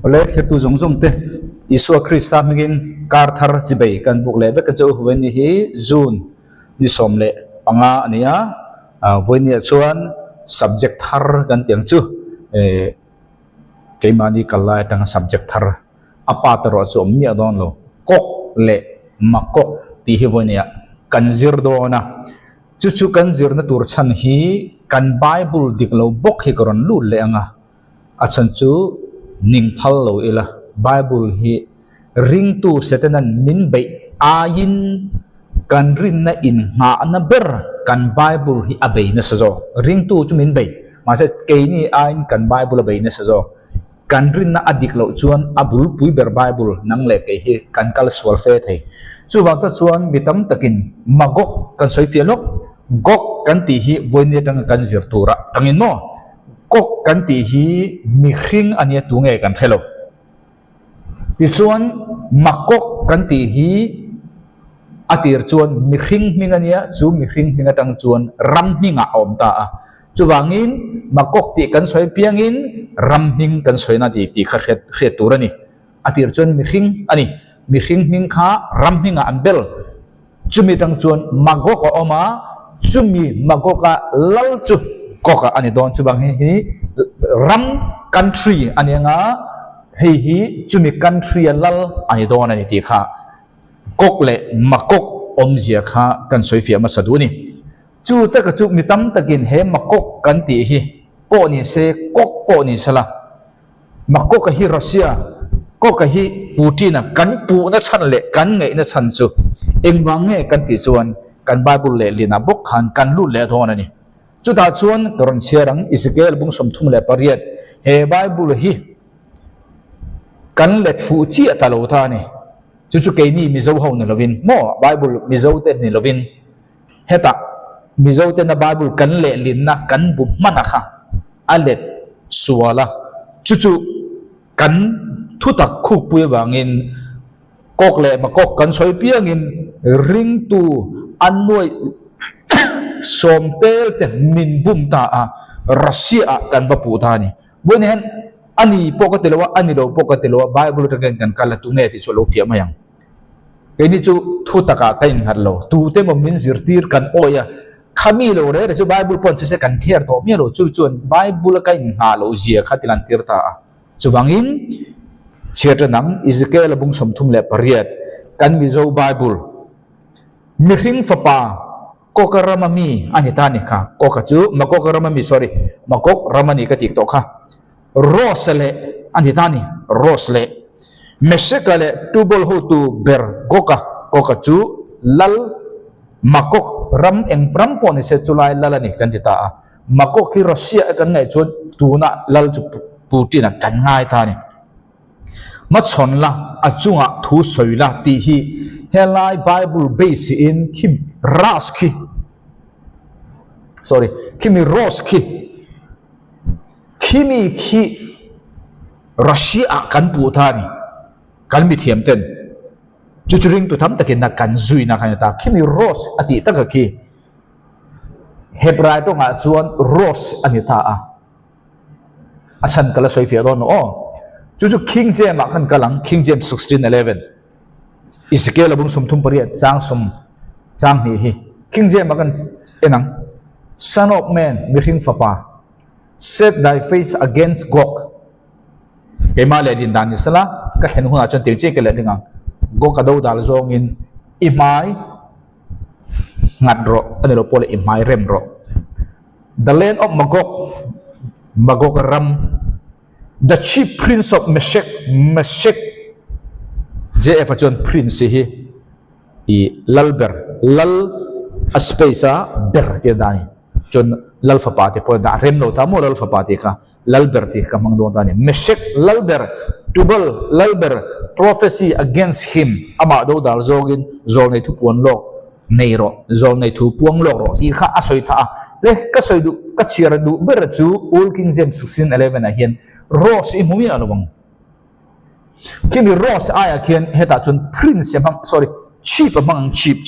Oleh itu zong teh Yesus Kristus mungkin karthar cibai kan bukle be kacau huweni hi June di somle panga ania huweni chuan subject thar kan tiang chu keimani kalai tang subject thar apa tero chu mi adon lo kok le makok ti hi huweni kan zir do na chu kan zir na tur chan hi kan Bible diklo bok hi koron lu le anga achan chu ning phal lo ila Bible hi ring tu setenan min bay ayin kan rin na in nga na ber kan Bible hi abay na sazo ring tu chu min bay masa kay ni ayin kan Bible abay na sazo kan rin na adik lo chuan abul pui ber Bible nang le kay hi kan kal swal fe thai chu wang ta chuan bitam takin magok kan soi fialok gok kan ti hi voine tang kan zir tura tangin mo gok kan ti hi mi khring ania tu nge kan thelo ti chuan makok kan ti hi atir chuan mi khring mingania chu mi khring minga tang chuan ram minga om ta a chuwangin makok ti kan soi piangin ram ming kan soi na ti kha khet turani atir chuan mi khring ani mi khring ming kha ram minga ambel chumi tang chuan magok oma chumi magoka lal chu koka ani don chuwang hi ram country ani nga hi chumi country lal ani don ani ti kha kok le makok omzia kha kan soifia ma saduni chu ta ka chu mitam takin he makok kan ti hi po ni se kok po ni sala makok ka hi Russia kok ka hi Putin kan pu na chan le kan ngai na chan chu engwang nge kan ti chuan kan Bible le lina bok khan kan lu le thon ani chu ta chuan karon chiarang Ezekiel bung som thum le pariat he Bible hi kan let fu chi atalo tha ni chu ke ni mi zo ho na lovin mo Bible mi zo te ni lovin heta mi zo te na Bible kan le lin na kan bu mana kha alet suala chu kan thu tak khu pui wangin kok le ma kok kan soi piangin ring tu an noi som tel te min bum ta a Russia kan va pu tha ni bonen ani pokatilawa ani lo pokatilawa Bible ta kan kala tu ne ti so lo fia mayang ini chu thu taka kain har lo tu te mo min zirtir kan oya khami lo re chu Bible pon se kan thiar to mi lo chu chuan Bible kain ha lo zia khatilan tir ta chu wangin chiata nang Ezekiel bung som thum le pariat kan mi zo Bible mi hring fapa kokaramami ani ta ni kha koka chu makokaramami sorry makok ramani ka tik to kha rosle ani ta ni rosle mesekale tubol ho tu ber goka koka chu lal makok ram eng pram pon se chulai lalani kan ti ta makok ki Russia kan ngai chun tuna lal chu Putin kan ngai ta ni ma chon la achunga thu soila ti hi helai Bible base in kim raski sorry kimi roski kimi ki Russia kan pu tha ni kan mi thiam ten chuchuring tu tham takin na kan zui na kan ta kimi ros ati ta ka ki Hebrai to nga chuan ros ani ta achan kala soi fia don o chu King James kan kalang King James 16:11 Ezekiel abung sum thum pariat chang hi King James kan enang son of man mihing fapa set thy face against Gog kema le din dan sala ka hen huna chan tiu che ke le dinga Gog ka do dal zong in imai ngat ro ani lo pole imai rem ro the land of Magog ram the chief prince of Meshech JF John prince hi I lalber lal aspesa ber ti dani John lal fapati po da rem no tamo lal fapati ka lalber ti ka mang do dani Meshech lalber tubal lalber prophecy against him ama do dal zogin zol nei thu puan lok nei ro zol nei thu puang lok ro ti kha asoi tha le ka soi du ka chiar du ber chu Old King James 16:11 a hian Rose i mumi alawang kimi Rose aya kian heta chun prince among sorry chief among chief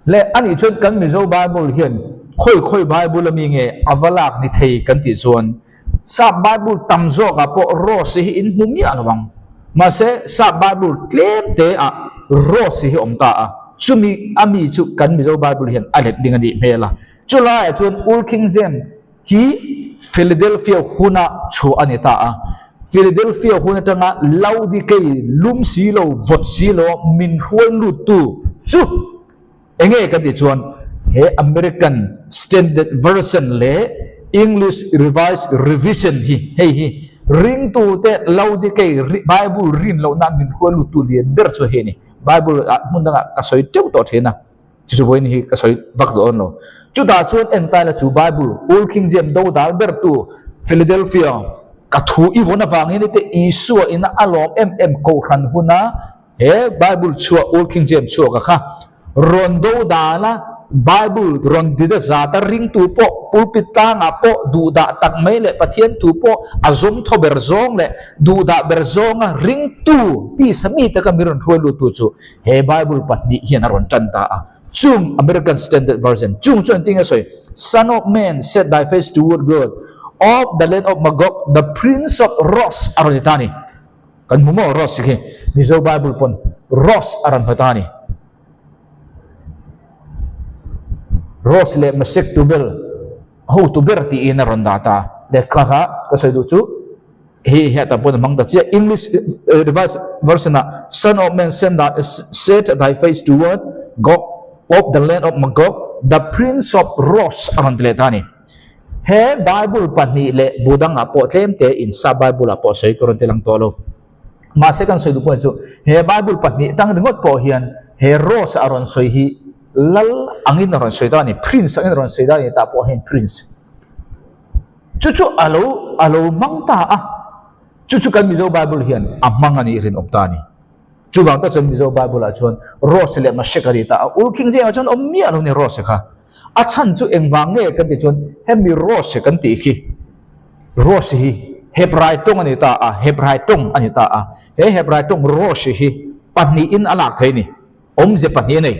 le ani chun kan mi zo Bible hian khoi Bible mi nge avalak ni thei kan ti chuan sa Bible tamzo ka po ro si in humi alawang ma se sa Bible claim te a ro si hi omta a chumi ami chu kan mi zo Bible hian alet ding ani mela chula chuan Old King James hi Philadelphia huna chu anita a Philadelphia huna tanga Laodicea lum si lo vot si lo min huan lu tu chu enge kan ti chuan he American Standard Version le English Revised Revision hi ring tu te Laodicea Bible rin lo na min huan lu tu lian ber chu he ni Bible mun danga ka soi teu to thena chu voi ni ka soi bak do no chu da chuan entai la chu Bible Old King James do dal ber tu Philadelphia ka thu i vona wang ni te isu in alom ko khan huna he Bible chu Old King James chu ka kha rondo dala Bible ron dida zata ring tu po pulpit ta nga po du da tak mai le pathian tu po azom tho berzong le du da berzong ring tu ti sami ta ka miron thoi lu tu chu he Bible patni hian ron chanta a chung American Standard Version chung chuan tinga soi Son of Man set thy face toward God of the land of Magog the prince of Ross aronitani kan mo Ross hi mizo Bible pon Ross aran fatani Ross le masik tu bel ho tu berti ina rondata de kha ka sai du chu he ta pon mang ta chia English Revised Version na Son of Man set thy face toward God of the land of Magog the prince of Ross arontiletani he Bible pani le budang apo tlem te in sa Bible apo sai koron telang tolo ma second sai du po chu he Bible pani tang ringot po hian he Ross aron soi hi lal angin ron soidani prince angin ron soidani ta po hen prince chuchu alo mangta a chuchu kan mizo Bible hian amang ani rin optani chu bang ta chon mizo Bible a chon Ross le ma shekari ta Old King James chon ommi alo ni Ross kha a chan chu engwang nge kan ti chon hemi Ross kan ti khi Ross hi Hebrai tong ani ta a Hebrai tong ani ta a he Hebrai tong Ross hi pani in alak thaini om je pani nei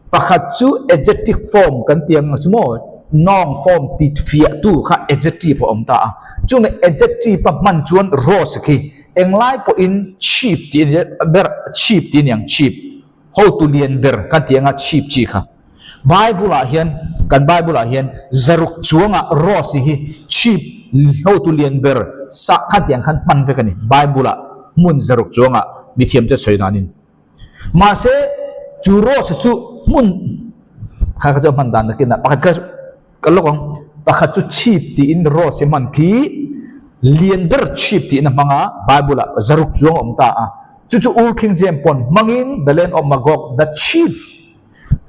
pakhat chu adjective form kan tiang chmo noun form ti fia tu kha adjective om ta chu ne adjective pa man chuan Ross khi englai po in cheap ti ber cheap ti yang cheap ho tu lian ber kan tianga cheap chi kha Bible a hian kan Bible a hian zaruk chuanga Ross hi cheap ho tu lian ber sa kha tiang khan man ve kani Bible a mun zaruk chuanga mi thiam te soinanin ma se chu Ross chu mun kha ka man dan kin na pakhat ka lokong pakhat chu cheap ti in Ross man ki liender cheap ti na mga Bible zaruk zuang om ta chu Old King James pon mangin the land of Magog the chief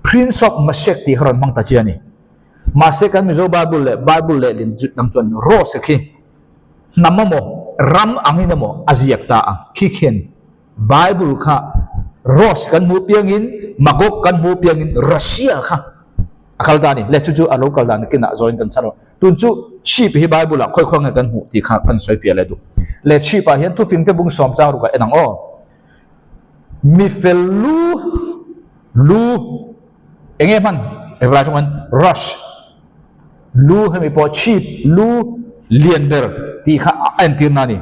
prince of Meshech ti hron mang ta chiani ma se kan mizo Bible le lin jut nang chon Ross ki namamo ram angin mo aziak ta ki khen Bible kha Ross kan mu piangin Magog kan mu piangin Russia kha akal dani le chu alo kal dan kina join kan saro tun chu chip hi Bible khoi khong kan hu ti kha kan soi pia le du le chip a hian tu fing te bung som chang ru ka enang o mi fel lu enge man ebra chung rush lu hemi po chip lu liender ti kha antir nani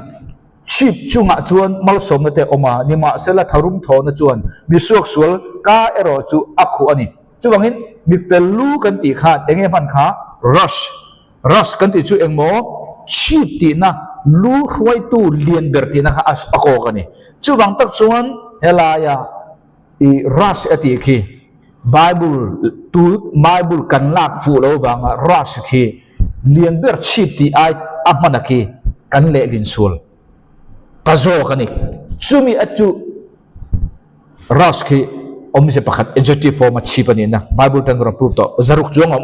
chip chunga chuan mal som te oma nima sela tharum tho na chuan mi suak sul ka ero chu akhu ani chu bangin mi felu kan ti kha enge man kha rush kan ti chu engmo chip ti na lu hruai tu lien ber ti na kha as ako kani chu bang tak chuan helaya i rush ati khi Bible kan lak fu lo banga rush khi lien ber chip ti ai amana khi kan le lin sul tazo kani sumi atu rush khi om se pakhat adjective form chip ani na Bible tang ro proof to zaruk chuang mo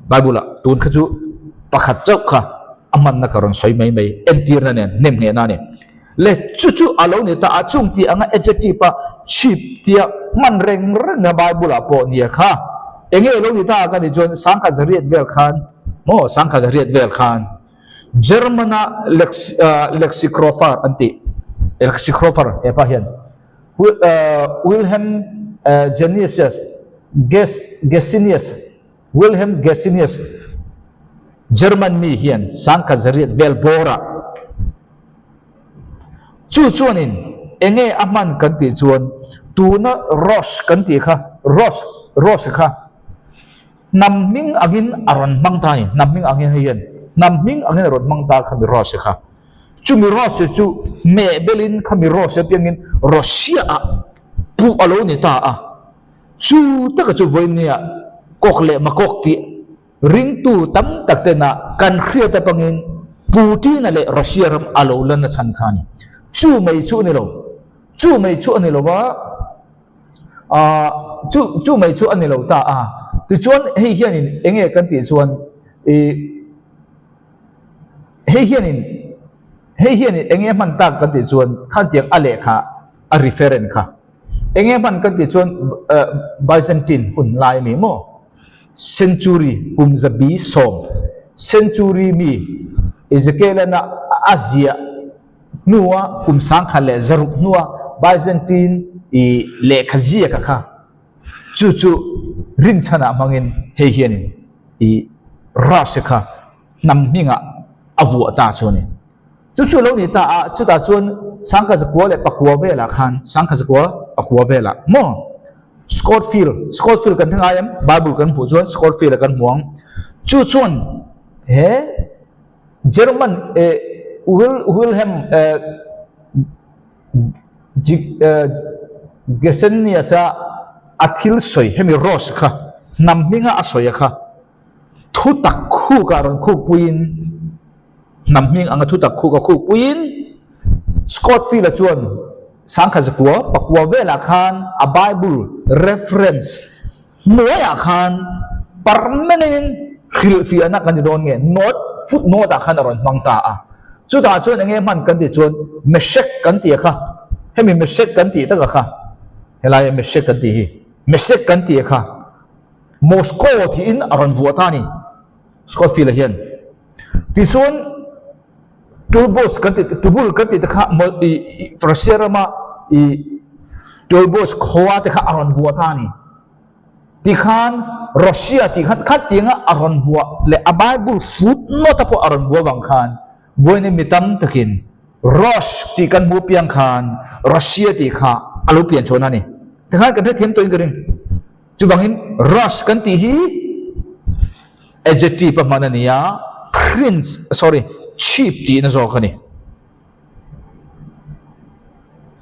Bible la tun khachu pakhat chok kha aman na karon soi mai entir na nen nem ne na ne le chu alo ni ta achung ti anga adjective pa chip tia man reng na Bible po nia kha enge lo ni ta ka ni jon sangkha zariat vel khan Germana lexicographer anti lexicographer epa hian Wilhelm Gesenius Wilhelm Gesenius German mi hian sang ka zariat vel bora chu chuanin enge aman kan ti chuan tuna Ross kan ti kha Ross kha namming angin aron mangtai namming angin hian namming angin aron mangta kha mi Ross kha chu mi Ross chu me belin kha mi Ross piangin Russia pu alo ni ta a chu ta ka chu voinia kok le makok ti ring tu tam tak te na kan khria ta pangin Putin le Russia ram alo lan na chan khani chu mai chu ni lo ba chu mai chu ani lo ta a tu chuan hei hianin enge kan ti chuan hei hianin enge man tak kan ti chuan khan tiang ale kha a referent kha enge man kan ti chuan Byzantine hun lai mi mo century kumzabi som century mi Ezekiel na Asia nuwa kumsang khale zaruk nuwa Byzantine I le khazia ka kha chu rin chana mangin hei hianin I rasikha nam minga avu ta chone chu lo ni ta a chu ta chon sangka zakwa le pakwa vela khan sangka zakwa pakwa vela mo Scottfield kan thangayam Bible kan pu chon Scottfield kan muang chu chon he German Wilhelm Gesenius athil soi hemi Ross kha namminga asoya kha thu tak khu ka ron khu puin namming anga thu tak khu ka khu puin Scottfield la chuan sangkha zakwa pakwa vela khan a Bible reference moya khan permanent khil fi anak kan don nge not footnote khan ron mangta a chu ta chuan nge man kan ti chuan meshek kan ti kha hemi meshek kan ti ta kha helai meshek kan ti hi meshek kan ti kha Moscow thi in aron buata ni Scottfield hian ti chuan Tulbos kan ti tubul kan ti ta kha frasera Tulbos khoa ta kha aron buata ni ti khan Russia ti khan khat tinga aron bua le a Bible footnote po aron bua wang khan boine mitam takin Rosh ti kan mu piang khan Russia ti kha alu pian chona ni takhan kan them toin garing chu bangin Rosh kan ti hi adjective pa manania cheap ti na zo kani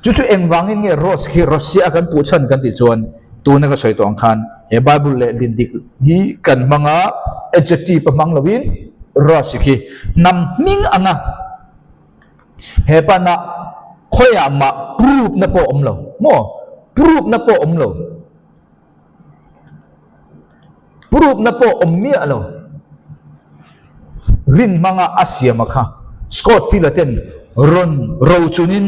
chu eng wangin nge Rosh khi Russia kan pu chan kan ti chuan tu na ka soi tong khan e Bible le dindik hi kan manga adjective pa mang lovin Rosh khi nam ming anga he pa na khoya ma proof na po omlo mo proof na po omlo proof na po ommi alo rin mga Asia makha Scottfield ten ron ro chunin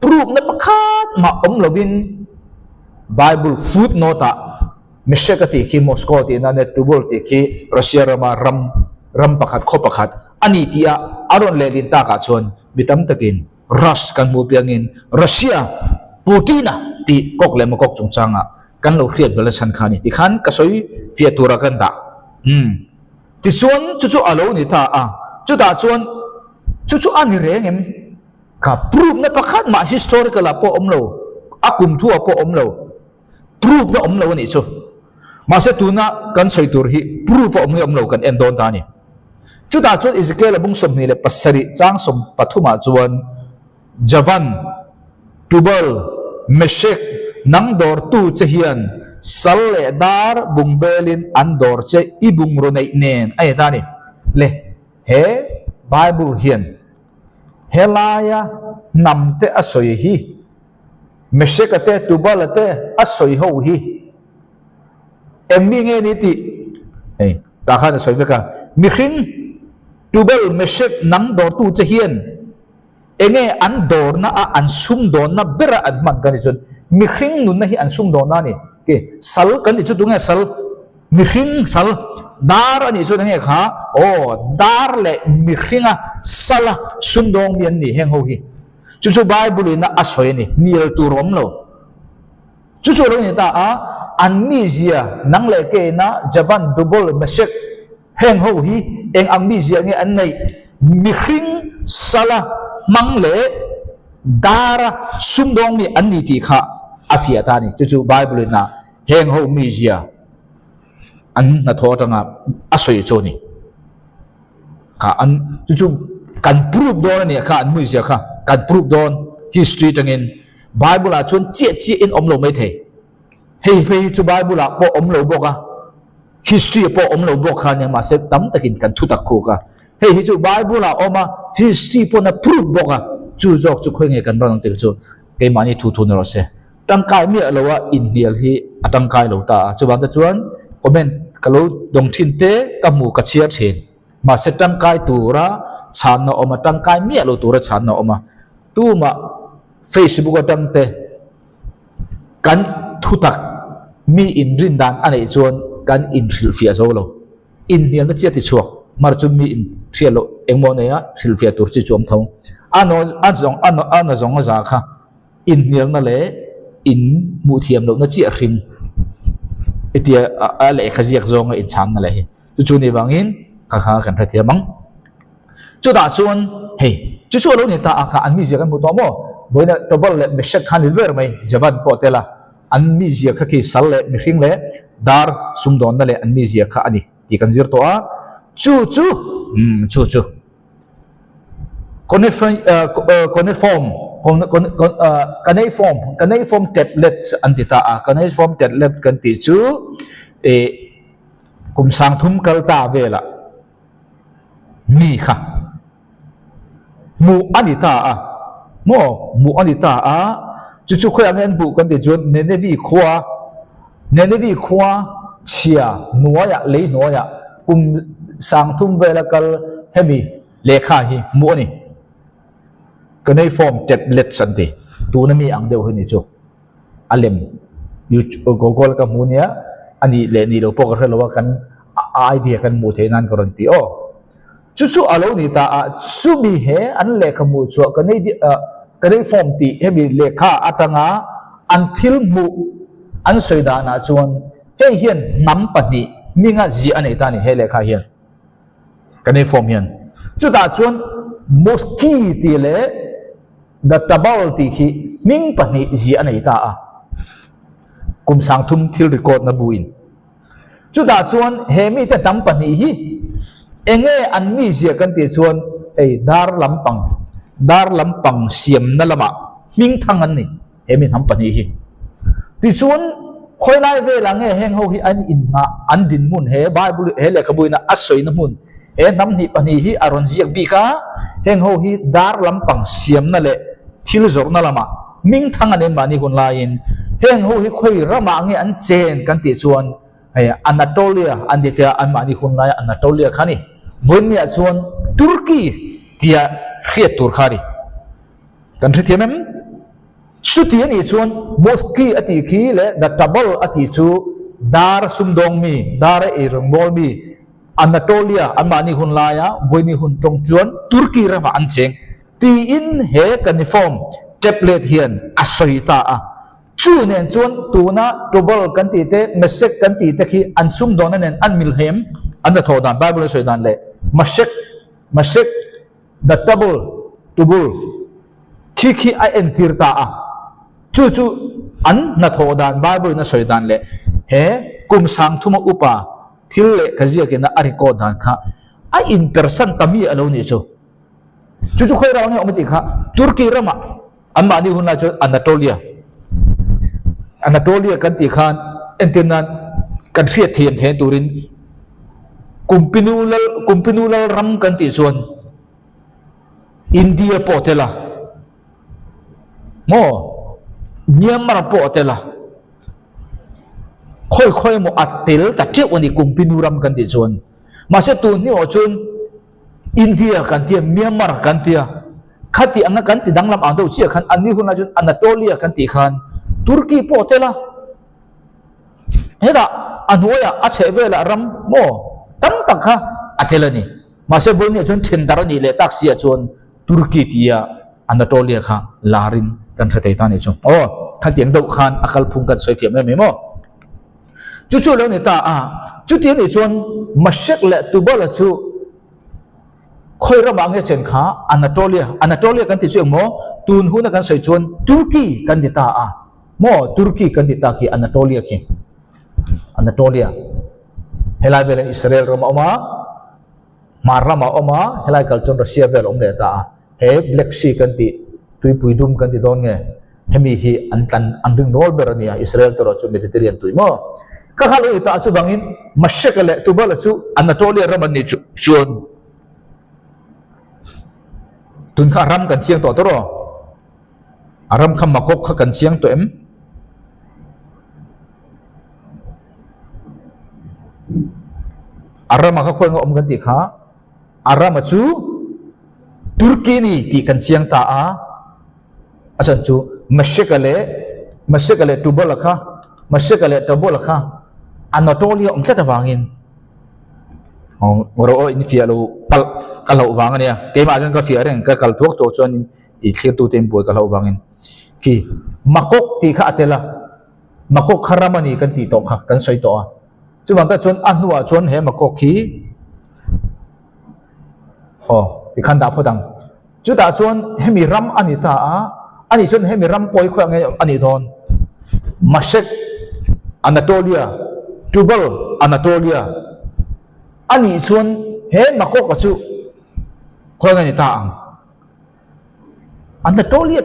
proof na pakhat ma omlovin Bible footnote meshekati ki Moscow ti na net tubol ti ki Russia rama ram pakhat kho pakhat ani tia aron le din ta ka chon bitam takin Rush kan mu piangin Russia Putina ti kok le makok chungchanga kan lo khriat bela san khani ti khan ka soi fiatura kan da ti chuan chu alo ni ta a chu da chuan chu ani rengem ka proof na pakhat ma historical po omlo akum thu po omlo proof na omlo ni chu ma se tuna kan soi tur hi proof omlo kan endon ta ni chu da chuan Ezekiel bung som ni le pasari chang som pathuma chuan Javan Tubal Meshek nang dor tu chehian sal le dar bungbelin andor che ibung ronai nen ai ta ni le he Bible hian helaya namte asoi hi Meshek ate Tubal ate asoi ho hi emmi nge ni ti ei ta khan asoi veka mikhin Tubal Meshek nang dor tu chehian enge an dor na a an sum don na bera adman kan chon mikhin nun na hi an sum don na ni ke sal kan ni chu tu nge sal mikhin sal dar ani chu nge kha o dar le mikhinga sala sum dong mian ni heng ho hi chu Bible na asoi ni niel tu rom lo chu lo ni ta a Anmisia nang le ke na Javan double Meshek heng ho hi eng Anmisia nge an nei mihring sala mang le dara sumdong mi an ni ti kha afia ta ni chu Bible na heng ho Misia an na tho tanga asoi cho ni kha an chu kan prove don ni kha an Misia kha kan prove don history tangin Bible a chun chi in om lo mai the hei chu Bible a po om lo boka history po om lo boka ne ma se tam takin kan thu tak ko ka hei chu Bible a oma history po na prove boka chu jok chu khoi nge kan rang te chu ke mani thu no ro se tang kai mi lo wa in hial hi atang kai lo ta chu ban ta chuan comment kalo dong thin te ka mu ka chia thin ma se tang kai tu ra chan no oma tang kai mi lo tu ra chan no oma tu ma Facebook atang te kan thu tak mi in rin dan anei chuan kan in thil fia zo lo in hian na chia ti chuak mar chu mi in thia lo engmo ne a thil fia tur chi chom thong ano zong za kha in hian na le in mu thiam lo na chi ring etia a le khaziak zong in chang na le hi chu ni wangin kha kan tha thiamang chu da chuan hei chu lo ni ta kha an mi je kan mu to mo boina tobal le Meshek khan ilwer mai Javan potela an mi zia kha ki sal le mihring le dar sumdon na le an mi zia kha ani ti kan zir to a chu cuneiform tablet antita a cuneiform tablet kan ti chu e kum sang thum kal ta vela mi kha mu anita a mu anita a chu khoi angen bu kan ti jon nenevi khwa chia nuaya le nuaya kum sang thum vela kal hemi lekha hi mu ani cuneiform tablet santi tu na mi ang deu hini chu alem yu gogol ka munia ani le ni lo pok relo kan idea kan mu the nan karanti o chu alo ni ta su bi he an le ka mu chu cuneiform ti hemi lekha atanga until mu an soidana chuan he hian nam pani minga ji anei ta ni he lekha hian cuneiform hian chu ta chuan moski ti le the tabal ti hi ming pani ji anei ta a kum sang thum thil record na buin chu da chuan he mi te tam pani hi enge an mi zia kan ti chuan ei dar lampang siam na lama ming thang an ni he mi ham pani hi ti chuan khoi lai ve lang e heng ho hi an in na an din mun he Bible he le khabuina asoi na mun e nam ni pani hi aron ziak bi ka heng ho hi dar lampang siam na le thil zor na lama ming thang an mani hun lain heng ho hi khoi rama nge an chen kan ti chuan Anatolia an de ta an mani hun lai Anatolia khani vonia chuan Turkey tia khiat tur khari kan thi thiamem su ti ani chuan moski ati khi le da tabal ati chu dar sumdong mi dar e rongbol mi Anatolia amani hun laya voini hun tong chuan Turkey rama an cheng ti in he cuneiform tablet hian asoita a chu nen chuan tuna tobal kan ti te Meshek kan ti te khi an sum don nen an milhem an da thodan Bible soi dan le Meshek the tubul khi I entirta a chu an na thodan Bible na soi dan le he kum sang thuma upa thil le khazia ke na ari ko dan kha a in person tami alo ni chu khoi raw ni omati kha Turkey rama amma ni hunna chu Anatolia kan ti khan entinan kan riat thiam the turin kumpinulal ram kan ti chuan India potela mo Myanmar potela khoi mo atel ta che wani kumpinuram kan ti chuan ma se tu ni o chun India kan ti Myanmar kan ti khati anga kan ti danglam ang do chi khan ani huna chun Anatolia kan ti khan Turkey potela heda anoya ache vela ram mo tam tak kha atelani ma se bolni chun thendar ni le tak sia chun Turkey tia Anatolia kha larin kan khatai ta ni chu o khan tiang do khan akal phung kan soi thiam me mo chu lo ni ta chu ti ni chuan mashek le tubal chu khoi ra mang nge chen kha Anatolia kan ti chu mo tun hu na kan soi chuan Turkey kan ti ta mo Turkey kan ti ta ki Anatolia helai vele Israel ro ma marama oma helai kalchon Russia vel om le ta he Black Sea kan ti tui puidum kan ti don nge hemi hi an ding rol berania Israel to ro chu Mediterranean tui mo ka halu ita chu bangin mashek le tubal chu Anatolia raman ni chuan tun kha ram kan chiang to ro aram kham makok kha kan chiang to em aram kha khoi ngom kan ti kha aram chu Turkey ni ti kan chiang ta asan chu mashek le tubal kha mashek le tubal kha Anatolia om ta wangin ngoro in fia lo pal kalau wangan ya ke ma kan ka fia reng ka kal thuak to chuan i thlir tu tempo kalau wangin ki makok ti kha atela makok kharamani kan ti to kha kan soi to chu bang ka chuan anua chuan he makok khi ti khan da phodang chu da chuan hemi ram ani ta ani chuan hemi ram poi khwa nge ani don mashek Anatolia Tubal Anatolia ani chuan he makok ka chu khoi nge ta Anatolia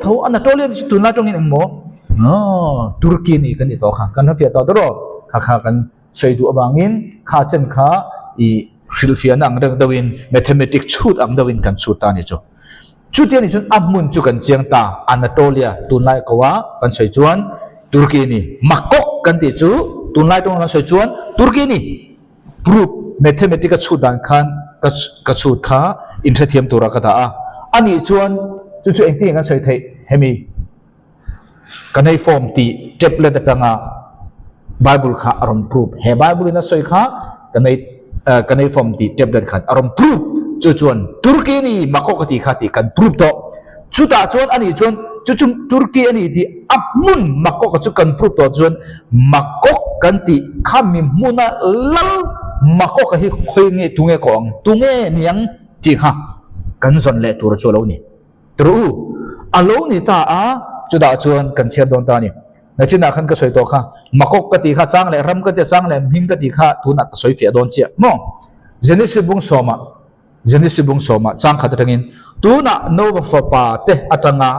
chu tuna tong in mo Turkey ni kan ti to kha kan fia to ro kha kan soi du awangin kha chen kha I hilfia nang reng dawin mathematics chut ang dawin kan chu ta ni chu ti ni chun amun chu kan chiang ta Anatolia tunlai kowa kan soi chuan Turkey ni makok kan ti chu tunlai tong kan soi chuan Turkey ni proof mathematics chut dan khan ka chut kha intrathiam tura ka ta ani chuan chu engti kan soi thei hemi kanai form ti tablet atanga Bible kha arom proof he Bible na soi kha kanai form ti tablet khan arom proof chu chuan Turkey ni makok ti kha ti kan proof to chu ta chuan ani chuan chu Turkey ani ti amun makok chu kan proof to chuan makok kan ti khami muna lal makok hi khoi nge tunge kong tunge niang chi kha kan zon le tur chu lo ni tru alo ni ta chu da chuan kan cher don ta ni na china khan ka soi to kha makok ka ti kha chang le ram ka ti chang le ming ka ti kha tu na ka soi fia don che mo Genesis bung soma chang kha tangin tu na no fa pa te atanga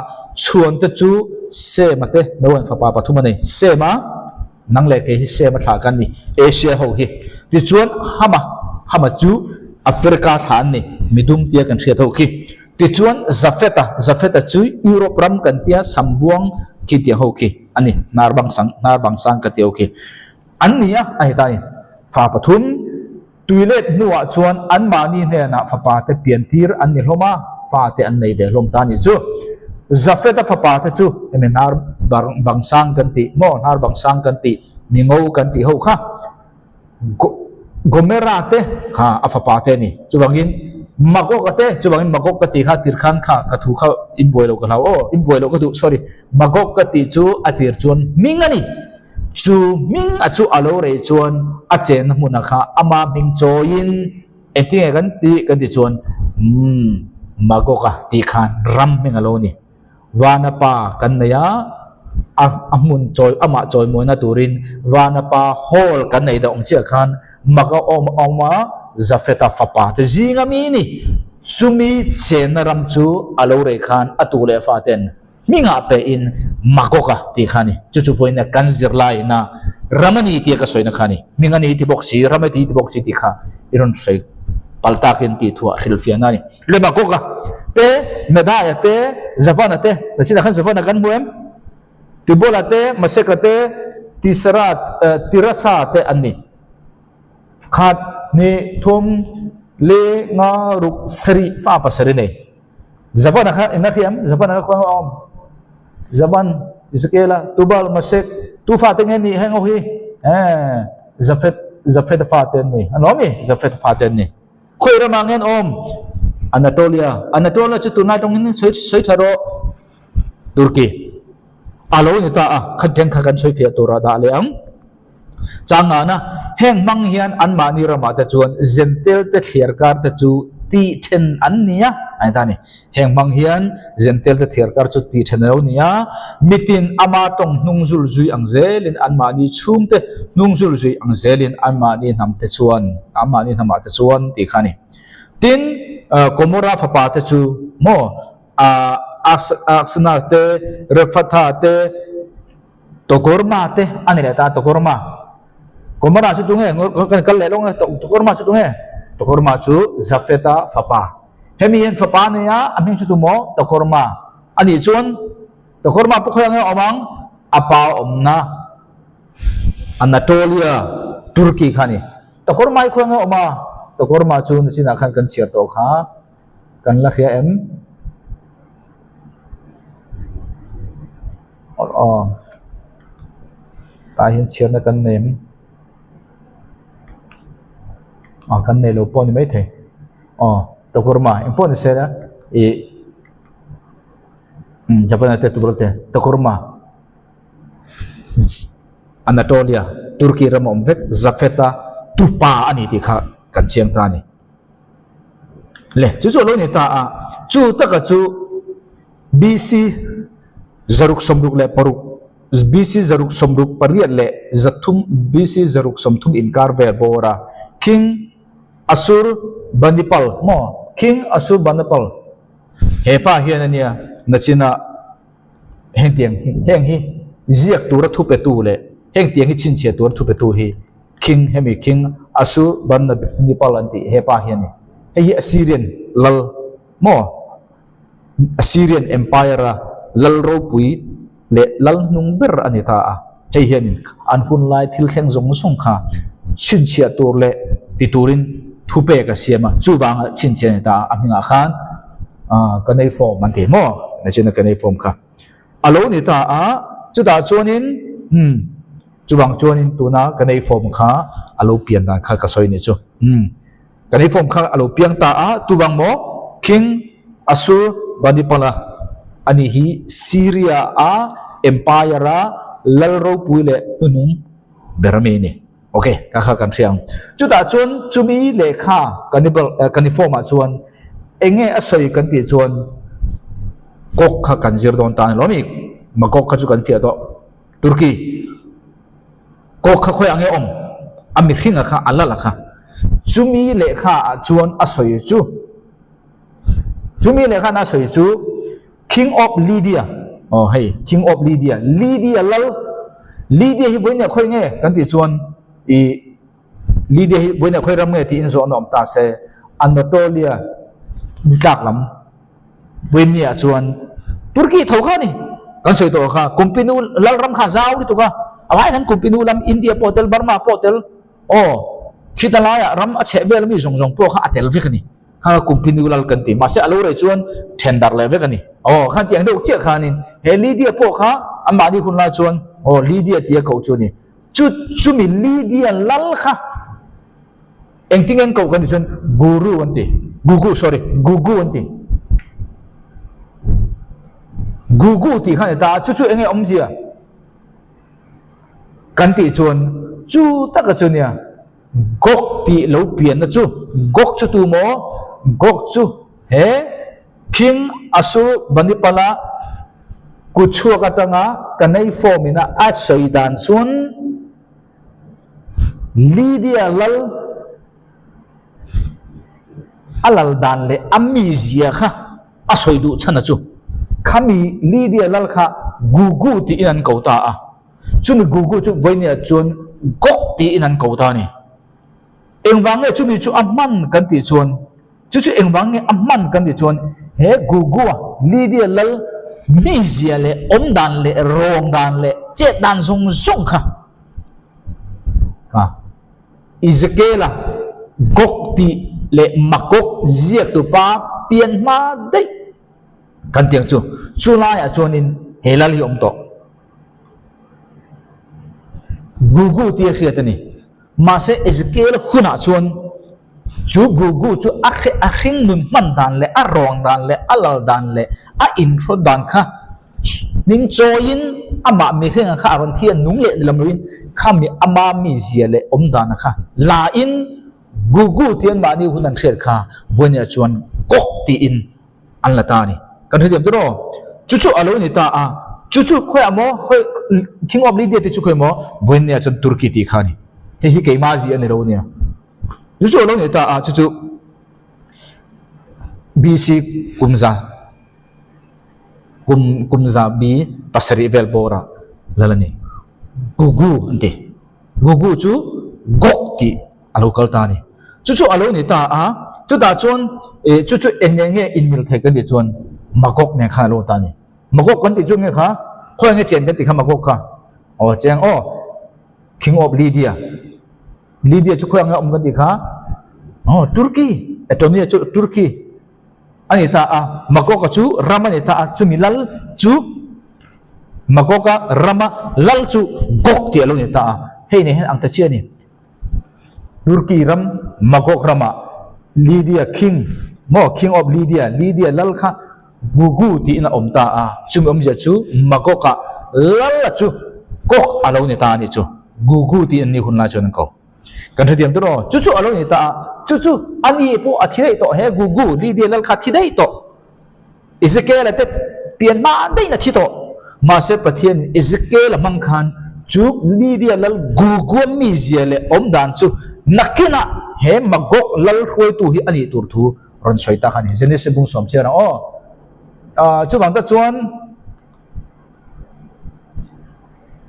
chuan te chu se ma te no fa pa pathuma nei se ma nang le ke hi se ma tha kan ni Asia ho hi ti chuan hama chu Africa than ni midum tia kan thia tho ki ti chuan Zafeta chu Europe ram kan tia sambuang ki tia ho ki ani nar bang sang ka tia ho ki ania ai ta ni fa pathum tuilet nuwa chuan an mani ne na fa pa te pian tir an ni hloma fa te an nei ve hlom ta ni chu Zafeta fa pa te chu eme nar bang sang kan ti mo nar bang sang kan ti mingo kan ti ho kha Gomera te kha afa te ni chuwangin magok ate chuwangin magok ka ti kha tir khan kha ka thu kha inboi lo ka lao inboi lo ka du sorry magok ka ti chu atir chuan mingani chu ming achu alo re chuan a chen hmuna kha ama ming choin eting kan ti chuan magoka ti khan ram ming alo ni wana pa kan ya amun choi ama choi moina turin wana pa hol kan nei da ong chia khan maga oma Zafeta fapa te zinga mi ni sumi chen ram chu alo re khan atule fa ten minga pe in magoka ti khani chu poina kanzir lai na ramani ti ka soina khani minga ni ti boxi ramati ti boxi ti kha iron sei paltakin ti thua khilfia na ni le magoka te medaya te zavana te sina khan zavana kan muem tibola te maseka te tirasa te anni khat ni thum le nga ruk sri fa pa sri nei zavana kha ina khiam zavana kha om zaban iskela tubal masek tu fa te nge ni hengo hi zafet fa te ni anomi zafet fa te ni khoi ra mangen om Anatolia chu tunai tong ni soi tharo Turkey alo ni ta khatheng kha kan soi phia tura da le ang changa na heng mang hian an mani rama ta chuan zentel te thlerkar ta chu ti then an nia ai ta ni heng mang hian zentel te thlerkar chu ti then lo nia mitin ama tong nungzul zui ang zelin an mani chhum te nungzul zui ang zelin an mani nam te chuan an mani nama te chuan ti khani tin komora fapa te chu mo aksana te refatha te tokorma te anile ta tokorma komora chu tunge kan le long tokorma chu tunge tokorma chu zafeta fapa hemian fapa ne ya amin chu tumo tokorma ani chun tokorma pukhoyang omang apa omna Anatolia Turkey khani tokorma khoyang oma tokorma chu sina khan kan chia to kha kan la khia em ta hian chia na kan nem kan ne lo pon mai the tokorma impon se na Japan te tubrate tokorma Anatolia Turkey ramom vek zafeta tupa ani ti kha kan chiang ta ni le chu lo ni ta chu ta ka chu BC zaruk somruk le paruk BC zaruk somruk pariat le zathum BC zaruk somthum inkar ve bora King Asur Banipal mo King Asur Banipal hepa hian ania nachina heng tiang heng hi ziak tura thu pe tu le heng tiang hi chin che tur thu pe tu hi King hemi King Asur Banipal anti hepa hian ni hei Assyrian lal mo Assyrian Empire lal ro pui le lal nung ber anita hei hian an hun lai thil kheng zong song kha chin chia tur le titurin thupe ka siama chuwang chin chen ta aminga khan kanei form man te mo na china kanei form kha alo ni ta chu da chuanin chuwang chuanin tuna kanei form kha alo pian dan kha ka soi ni chu kanei form kha alo piang ta tuwang mo King Asur Banipala ani hi Syria empire lalro puile tunung bermeni okay ka kan siang chu ta chun chumi lekha kanifoma chuan enge asoi kan ti chuan kok kha kan zir don tan lomi makok kha chu kan fia to Turkey kok kha khoi ange om ami khinga kha alala kha chumi lekha chuan asoi chu chumi lekha na asoi chu King of Lydia hey King of Lydia lal Lydia hi boina khoi nge kan ti chuan Lydia hi boina khoi ram nge ti in zo nom ta se Anatolia dak lam boinia chuan Turkey thau kha ni kan soi to kha kumpinu lal ram kha zaw ni to ka awai kan kumpinu lam India portal Burma portal khitalaya ram a che vel mi zong po kha atel ve khani ha kumpinu lal kan ti ma se alo re chuan tender le ve kani khan tiang deuh che khanin he Lydia po kha amani khun la chuan Lydia tia ko chu ni chu mi Lydia lal kha engting en ko kan chuan guru anti gugu anti gugu ti khan ta chu enge omjia kan ti chuan chu taka chu nia gok ti lo pian na chu gok chu tu mo gok chu he King Asur Banipala kuchua katanga kanai formina asaidan sun Lydia lal alal dan le amizia kha asoi du chana chu khami Lydia lal kha gugu ti inan kauta chumi gugu chu voinia chun gok ti inan kauta ni engwange chumi chu amman kan ti chuan chu engwange amman kan ti chuan he gugu Lydia lal mizia le om dan le rong dan le che dan song song kha Izekela gok ti le makok zia tu pa pian ma dei kan tiang chu chula ya chuanin helali om to gugu ti khiatani ma se Ezekiel khuna chuan chu gugu chu akhing nun man dan le arong dan le alal dan le a intro dan kha ning choin ama mi khen kha ron thian nung le lam ruin khami ama mi zia le om dan kha la in gugu thian ma ni hunan khet kha vonia chuan kok ti in an la ta ni kan thiam tu ro chu chu alo ni ta a chu chu khoi amo khoi king of leader ti chu khoi mo vonia chuan turki ti kha ni hi ke ma ji ani ro nia chu chu alo ni ta a chu chu BC kumza bi pasari vel bora lalani gugu ante gugu chu gok ti alo kalta ni chu alo ni ta a chu da chon chu engenge inmil thai kan ni chon magok ne kha lo ta ni magok kan ti chu nge kha khoi nge chen kan ti kha magok kha o cheng o king of Lydia chu khoi nga kan ti kha o Turkey etonia chu Turkey ani ta a magoka chu rama ni ta a chu milal chu magoka rama lal chu gok ti alo ni ta a hei ne hen ang ta chia ni Turkey ram magok rama Lydia king of Lydia lal kha gugu ti na om ta a chu om ja chu magoka lal chu gok alo ni ta ni chu gugu ti ni hun la chon ko kan thadiam to chu alo ni ta chu ani po athirei to he gugu Lydia lal kha thidei to Ezekiel te pian ma dei na thito ma se pathian Ezekiel mang khan chu Lydia lal gugu mi ziale om dan chu nakina he magok lal khoi tu hi ani tur thu ron soita khan Genesis bung som chera chu bang ta chuan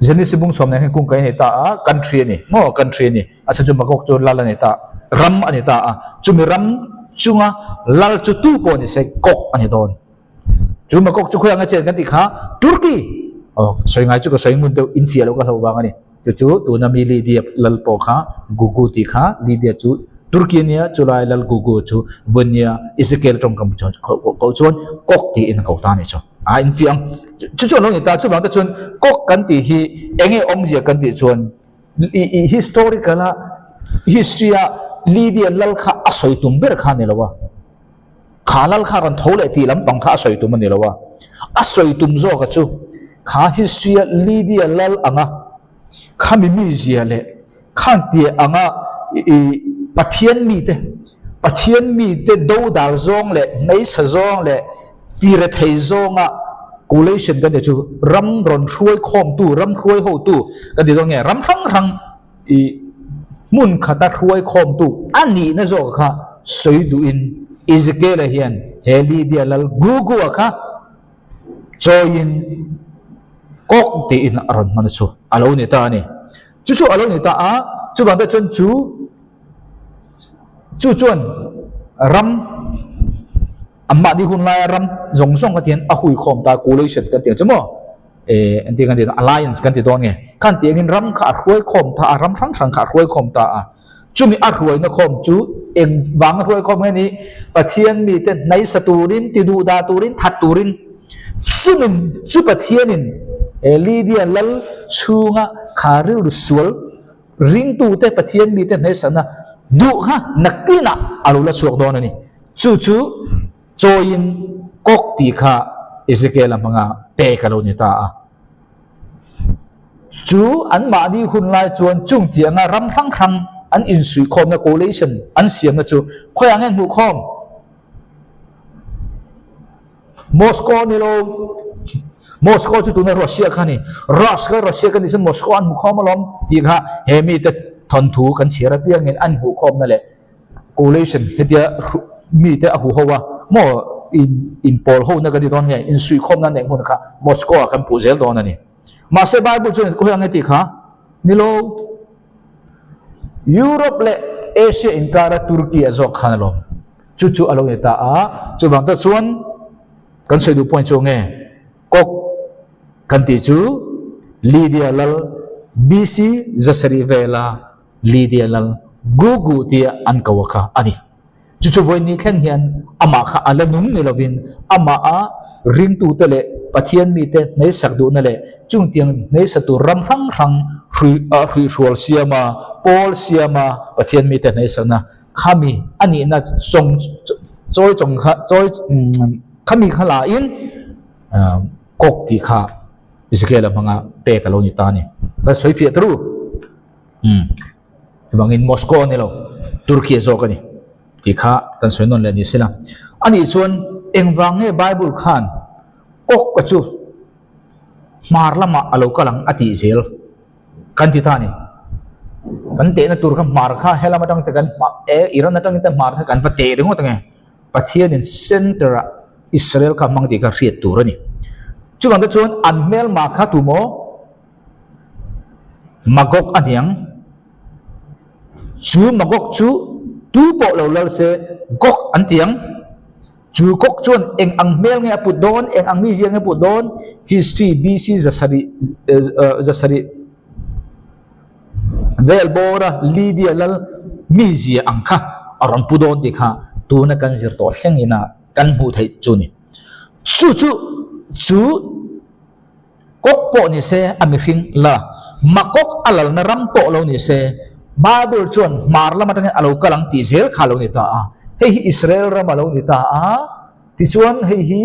Genesis bung som ne kung kai ne ta country ni country ni acha chu magok chu lal ne ta ram ani ta chu mi ram chunga lal chu tu po ni se kok ani don chu magok chu khoyang chen kan ti kha Turkey soi ngai chu ko soi mun deu infiel ka lo bang ani chu tu na mi Lydia lal po kha gugu ti kha Lydia chu Turkey nia chu lai lal gugu chu vonia Ezekiel trong kam ko chon kok ti in ko ta ni chu in fiang chu lo ni ta chu bang ta chun kok kan ti hi enge om zia kan ti chon historical history Lydia lal kha asoi tum ber kha ne lawa khalal kha ran thole ti lam bang kha asoi tum ne lawa asoi tum zo ka chu kha history Lydia lal anga khami mi zia le khan ti anga pathian mi te do dal zong le nei sa zong le ti re thei zonga collation kan chu ram ron hruai khom tu ram hruai ho tu kan ti dong nge ram thang mun khata hruai khom tu ani na zo kha soi du in Ezekiel hian heli dia lal gugu kha join kok ti in aron man chu alo ni ta ni chu alo ni ta chu bang ta chon chu chuan ram amma di hun lai ram zong song ka tian a hui khom ta collation kan ti chmo anti kan ti alliance kan ti don nge kan ti ngin ram kha hruai khom ta ram thang kha hruai khom ta chumi a hruai na khom chu eng wang hruai khom ni pathian mi te nai saturin ti du da turin that turin sunum chu pathianin Lydia lal chunga khariu sual ring tu te pathian mi te nai sana du ha nakina alula suak don ani chu join kok ti kha Ezekiel manga pe kalo ni ta chu an ma di hun lai chuan chung tianga ram thang an in sui khom na collation an siam na chu khoyang en hu khom Moscow chu tu na Russia khani Russia kan is Moscow an hu khom lom ti kha hemi te thon thu kan chira piang en an hu khom na le collation hetia mi te a hu howa mo in Paul ho na gadi don nge in sui khom na neng hun kha Moscow kan pu zel don ani ma se Bible chu ko yang ti kha nilo Europe le Asia in kara Turkey azok khan lo chu alo ni ta chu bang ta chuan kan sei du point chu nge kok kan ti chu Lydia lal BC zasari vela Lydia lal gugu ti an kawaka ani chu voi ni khen hian ama kha alanum ni lovin ama a ring tu tele pathian mi te nei sak du na le chung tiang nei satu ram rang hui rual siama pol siama pathian mi te nei sana khami ani na chong kha khami khala in kok ti kha Ezekiel mga pe kalau ni tani ta soi fi tru bangin Moscow ni lo Turkey zo ka ni ti kha kan soi non le ni sila ani chuan engwange Bible khan kok ka chu marlama alo kalang ati zel kan ti tani kan te na tur ka mar kha hela matang te kan iran na tang te mar tha kan pa te ringo tange pathian in center Israel ka mang ti ka riat tur ni chu bang ta chuan an mel ma kha tu mo magok aniang chu magok chu tu po lo lal se gok an tiang chu gok chuan eng ang mel nge pu don eng ang mi jiang nge pu don history BC zasari vel bora Lydia lal mi zia angkha aram pu don ti kha tu na kan zir to hleng ina kan mu thai chu ni chu kok po ni se ami hring la makok alal na ram po lo ni se Bible chuan marla matang alo kalang ti zel khalo ni ta hei hi Israel ram alo ni ta ti chuan hei hi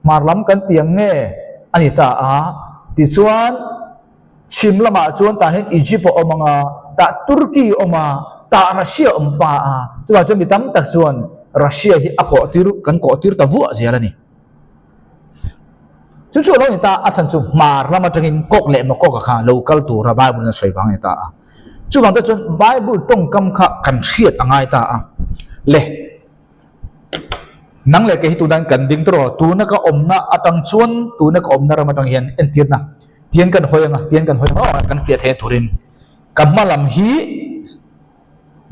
marlam kan tiang nge ani ta ti chuan chim lama chuan ta hen Egypt o manga ta Turkey o ma ta Russia pa chuwa chuan mi tam tak chuan Russia hi ako tir kan ko tir ta vu zia ni chu lo ni ta asan chu marla matangin kok le ma kok kha local tu ra Bible na soi wang ta chu bang ta chuan Bible tong kam kha kan khiat angai ta le nang le ke hi tu dan kan ding tro tu na ka omna atang chuan tu na ka omna ra matang hian en tian na tian kan hoyanga kan fiat he thurin kamalam hi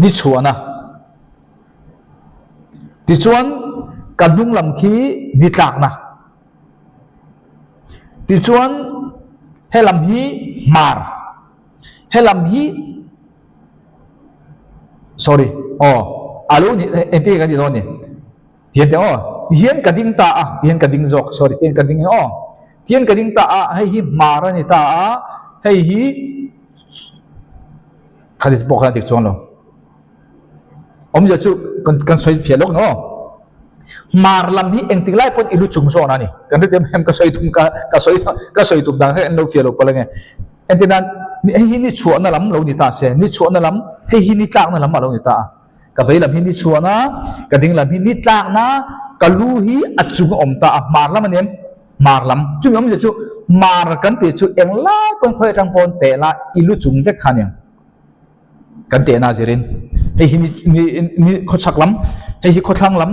ni chuana ti chuan kadung lam khi ni tlak na ti chuan helam hi mar helam hi sorry alo ni enti kan di don ni tian de hian kading ta hian kading jok sorry tian kading tian kading ta hei hi mara ni ta hei hi khadit pokha dik chon lo om ja chu kan soi fialok no mar lam hi engting lai pon ilu chung so na ni kan de hem ka soi tum dang he no fialok palange entinan hei hi ni chuana lam lo ni ta se ni chuana lam hei hi ni tlak na lam lo ni ta ka vei lam hi ni chuana ka ding lam hi ni tlak na ka lu hi achung om ta mar lam anem mar lam chu mi om je chu mar kan ti chu eng la pon phoi tang pon te la ilu chung je khanyang kan te na jirin hei hi ni kho chak lam hei hi kho thlang lam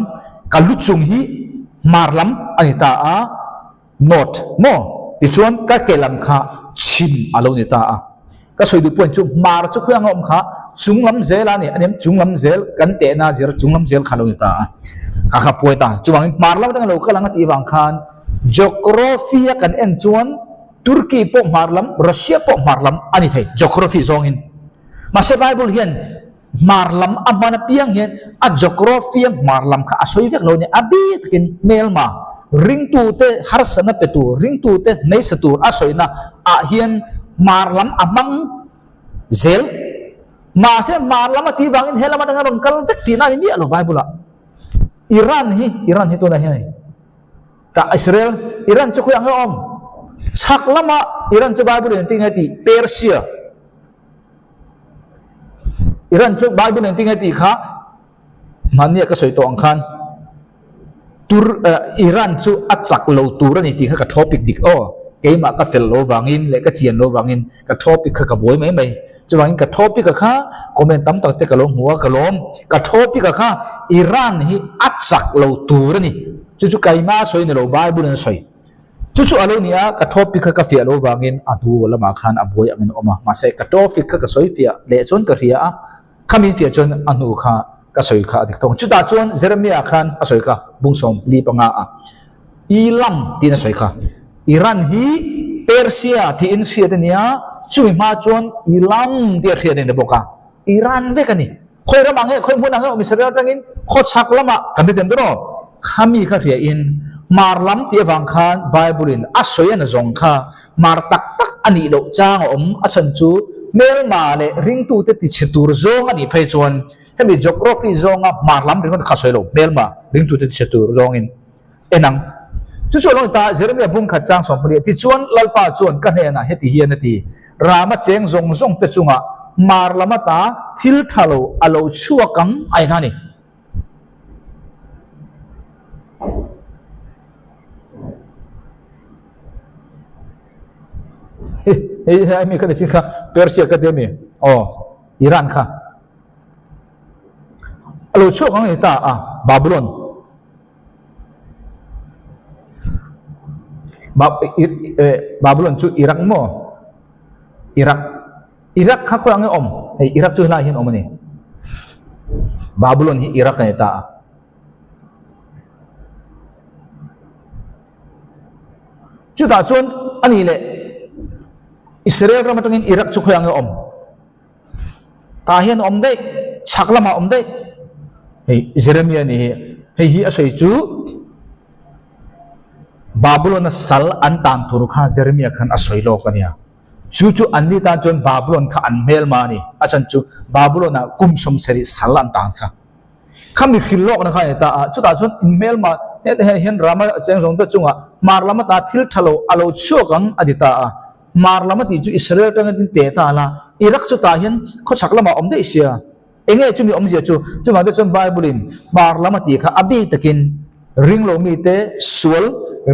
ka lu chung hi mar lam ani ta not mo ti chuan ka ke lam kha chim alo ni ta ka soi du point chu mar chu khuyang om kha chung lam zel ani anem chung lam zel kan te na zir chung lam zel khalo ni ta kha poi ta chu bang mar lam dang lo ka lang ti wang khan geography kan en chuan Turkey po mar lam Russia po mar lam ani thai geography zong in ma se Bible hian mar lam amana piang hian a geography mar lam kha asoi vek lo ni abi takin mel ma ring tu te har sana petu ring tu te nei satur asoi na hian mar lam amang zel ma se mar lam ti wangin hela ma dang ron kal vek ti na ni alo Bible Iran hi tu na hi ta Israel Iran chu khuyang om sak lama Iran chu Bible ni ting ti Persia Iran chu Bible ni ting ti kha mania ka soi to ang khan Iran chu achak lo tur ni ti kha ka topic dik keima ka fel lo wangin le ka chian lo wangin ka topic kha ka boi mai chuwangin ka topic kha comment tam tak te ka lo huwa ka lom ka topic kha Iran hi achak lo tur ni chu kaima soi ni lo Bible ni soi chu alo ni ka topic kha ka fia lo wangin adu lama khan aboi amin oma ma sai ka topic kha ka soi fia le chon ka ria khamin fia chon anu kha ka soi kha dik tong chu ta chon Jeremiah khan asoi ka bungsom li panga ilam tin soi kha Iran hi Persia ti in fia nia chui ma chon ilam ti fia den boka Iran ve kani khoi ra mangai khoi mun anga Israel tangin kho chak lama kan de dro khami kha ria in mar lam ti wang khan Bible in asoya na zong kha mar tak ani lo chang a chan chu mel ma le ring tu te ti chetur zong ani phai chon hemi geography zong mar lam ring kha soi lo mel ma ring tu te chetur zong in enang chu long ta Jeremia bung khat chang som pali ti chuan lalpa chuan ka he na heti hian ati rama cheng zong zong te chunga mar lama ta thil thalo alo chuakang ai na ni ai mi ka de sikha Persia ka de mi Iran kha alo chuakang ta Babylon Babylon chu Iraq mo Iraq kha ko ang Iraq chu la hin ni Babylon hi Iraq ne ta chu ta chun ani le Israel ra matangin Iraq chu ko ang ta hian dei chaklama dei Jeremiah ni hi asoi chu Babylon na sal an tan tur kha Jeremiah khan asoi lo kania chu anni ta chon Babylon kha an mel ma ni achan chu Babylon na kum som seri sal an tan kha khami khillo na kha ta chu ta chon mel ma hen rama cheng jong ta chunga mar lama ta thil thalo alo chuakang adita mar lama ti chu Israel tang tin te ta la Iraq chu ta hian kho chaklama dei sia enge chu mi zia chu ma ta chon Bible in mar lama ti kha abi takin ring lo mi te sual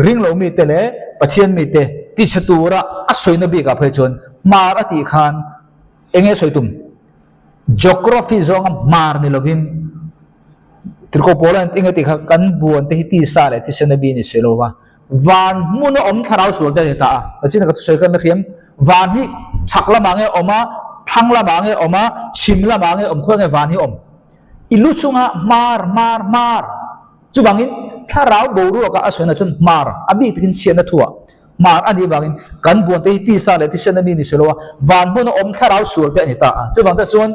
ring lo mi te le pathian mi te ti chatura asoi na bi ka phai chon mar ati khan enge soitum geography zong mar ni login tirko polan enge ti kha kan buan te ti sa le ti senabi ni selowa van muno tharau sul te ta achina ka soi kan khiam van hi chakla mange oma thangla mange oma chimla mange khonge van hi ilu chunga mar chu bangin tharau boru ka asona chun mar abi tikin chiana thua mar ani bangin kan buan te ti sa le ti senabi ni selowa van muno tharau sul te ni ta chu bang ta chun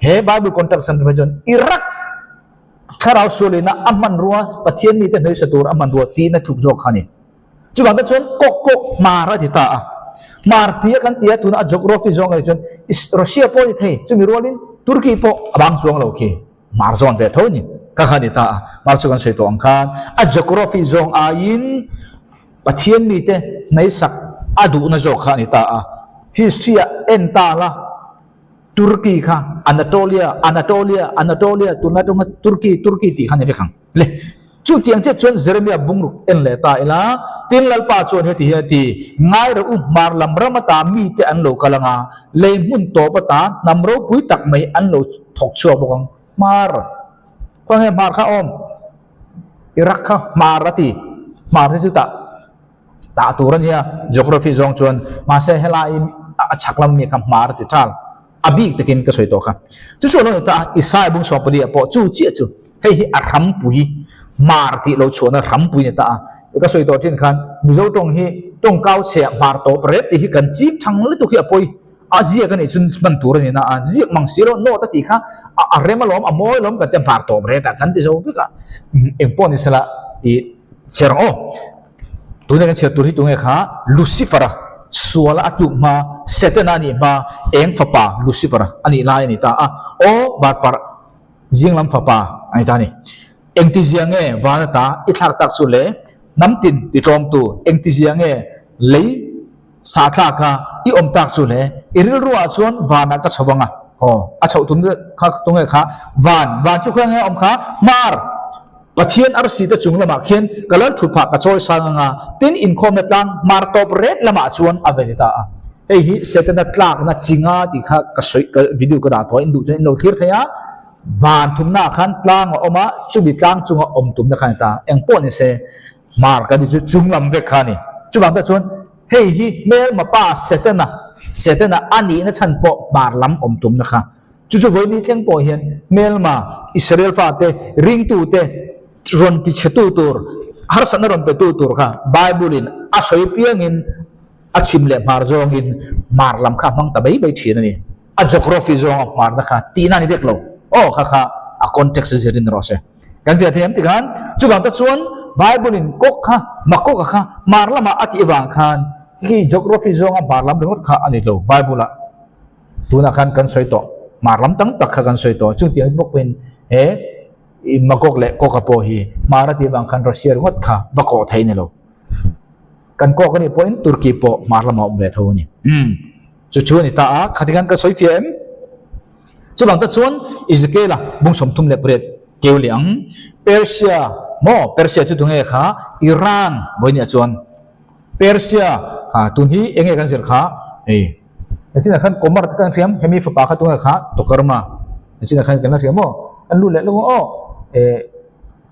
he Bible context sam jon Iraq tharau sul na amman ruwa pathian ni te noi satur amman ruwa ti na thuk jok khani chu bang ta chun kok mar ti ta mar ti kan ti tu na geography zong ai chun Russia po ni thei chu mi rolin Turkey po abang chuang lo ki mar zon ve thoni ka khani ta mar chu kan sei to ang khan geography zong a in pathian mi te nei sak adu na jok khani ta history en ta la Turkey kha Anatolia tunatong Turkey ti khani ve khang le chu tiang che chon Jeremiah bungruk en le ta ila tin lal pa chon heti ngai ro mar lam ramata mi te an lo kalanga le mun to pata namro pui tak mai an lo thok chua bokang mar ko he mar kha Iraq kha marati mar chu ta turan ya geography zong chon ma se helai chaklam mi kam mar ti tal abi takin ka soi to kha chu so lo ta Isai bung so pali po chu chi chu hei hi aram pui mar ti lo chona ram pui ta ka soi to tin khan mizo tong hi tong kau che mar to pret hi kan chi thang le tu hi apoi azia kan chun man tur ni na azia mang siro no ta ti kha aremalom amoy lom ka tem par to pret kan ti zo ka empon ni sala i cherang tu ne kan che tur hi tu nge kha Lucifer suala atu ma setena ni ma eng fapa Lucifer ani lai ni ta bar par jinglam fapa ai ta ni eng ti jiange wana ta ithak tak su le namtin ti tom tu eng ti jiange lei sa tha ka I tak su le iril ruwa chuan wana ka chawanga a chau tum kha tunge kha van chu khang kha mar pathian arsi ta chunglama khian kalar thupa ka choi sanga tin in khom na tlang mar top red lama chuan avenita hei hi setena tlak na chinga ti kha ka soi ka video ka da to in du chen no thir thaya van thumna khan tlang oma chubi tlang chunga tum na khan ta engpo ni se mar ka di chu chunglam ve khani chubang ta chuan hei hi mel ma pa setena ani na chan po mar lam tum na kha chu voi ni tleng po hian mel ma Israel fa te ring tu te ron ti chetu tur har san ron pe tu tur kha Bible in asoi piangin achim le mar zong in mar lam kha mang ta bai thina ni geography zong mar na kha ti na ni vek lo kha a context zerin ro se kan via them ti kan chu bang ta chuan Bible in kok kha makok kha mar lama ati wang khan hi geography zong mar lam ringot kha ani lo Bible la tu na kan kan soi to mar lam tang tak kha kan soi to chung tiang bok pen makok le ko ka po hi marati bang khan Russia ngot kha bako thai ne lo kan ko kan ni point Turkey po marlama om ve tho ni chu ni ta a khatikan ka soi fiem chu bang ta chuan Ezekiel bung som thum le pret keuliang Persia chu tu nge kha Iran boinia chuan Persia tun hi enge kan sir kha china khan komar kan fiam hemi fa pa kha tu nge kha tokarma china khan kan fiam mo an lu le lu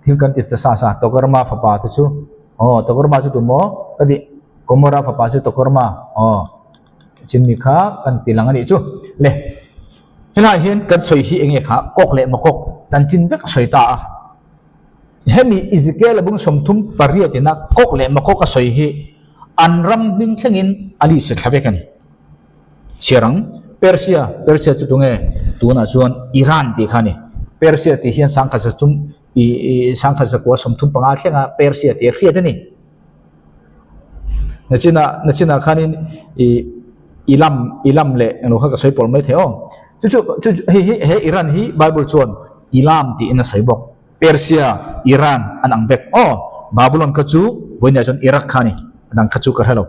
thil kan ti sa tokarma fa pa tu chu tokarma chu tu mo kadi komora fa pa chu tokarma chimni kha kan tilang ani chu le hela hian kan soi hi enge kha kok le makok chanchin vek soi ta hemi Ezekiel bung somthum pariatina kok le makok ka soi hi anram bing thlengin ali se thavekani chirang Persia chu tunge tuna chuan Iran ti khani Persia ti hian sangkha satum sangkha sakwa somthum panga thlenga Persia ti hriatani nachina khanin ilam le eno kha ka soi pol mai theo chu he Iran hi Bible chuan ilam ti ina soibok Persia Iran anang vek Babylon ka chu boinia chuan Iraq khani anang kha chu ka hello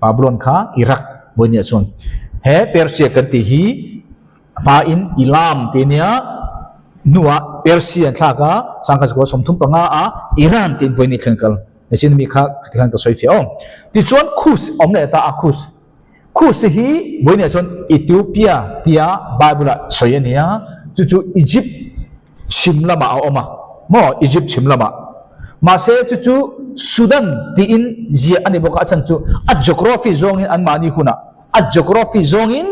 Babylon kha Iraq boinia chuan he Persia kan ti hi pa in ilam ti nia nuwa Persia thlaka sangka ko somthum panga Iran tin boini thengkal nechin mi kha khan ka soifia ti chuan khus omle ta khus hi boinia chuan Ethiopia tia Bible soyania chu Egypt chimlama oma mo Egypt chimlama ma se chu Sudan ti in zia ani boka chan chu a geography zong in an mani huna a geography zong in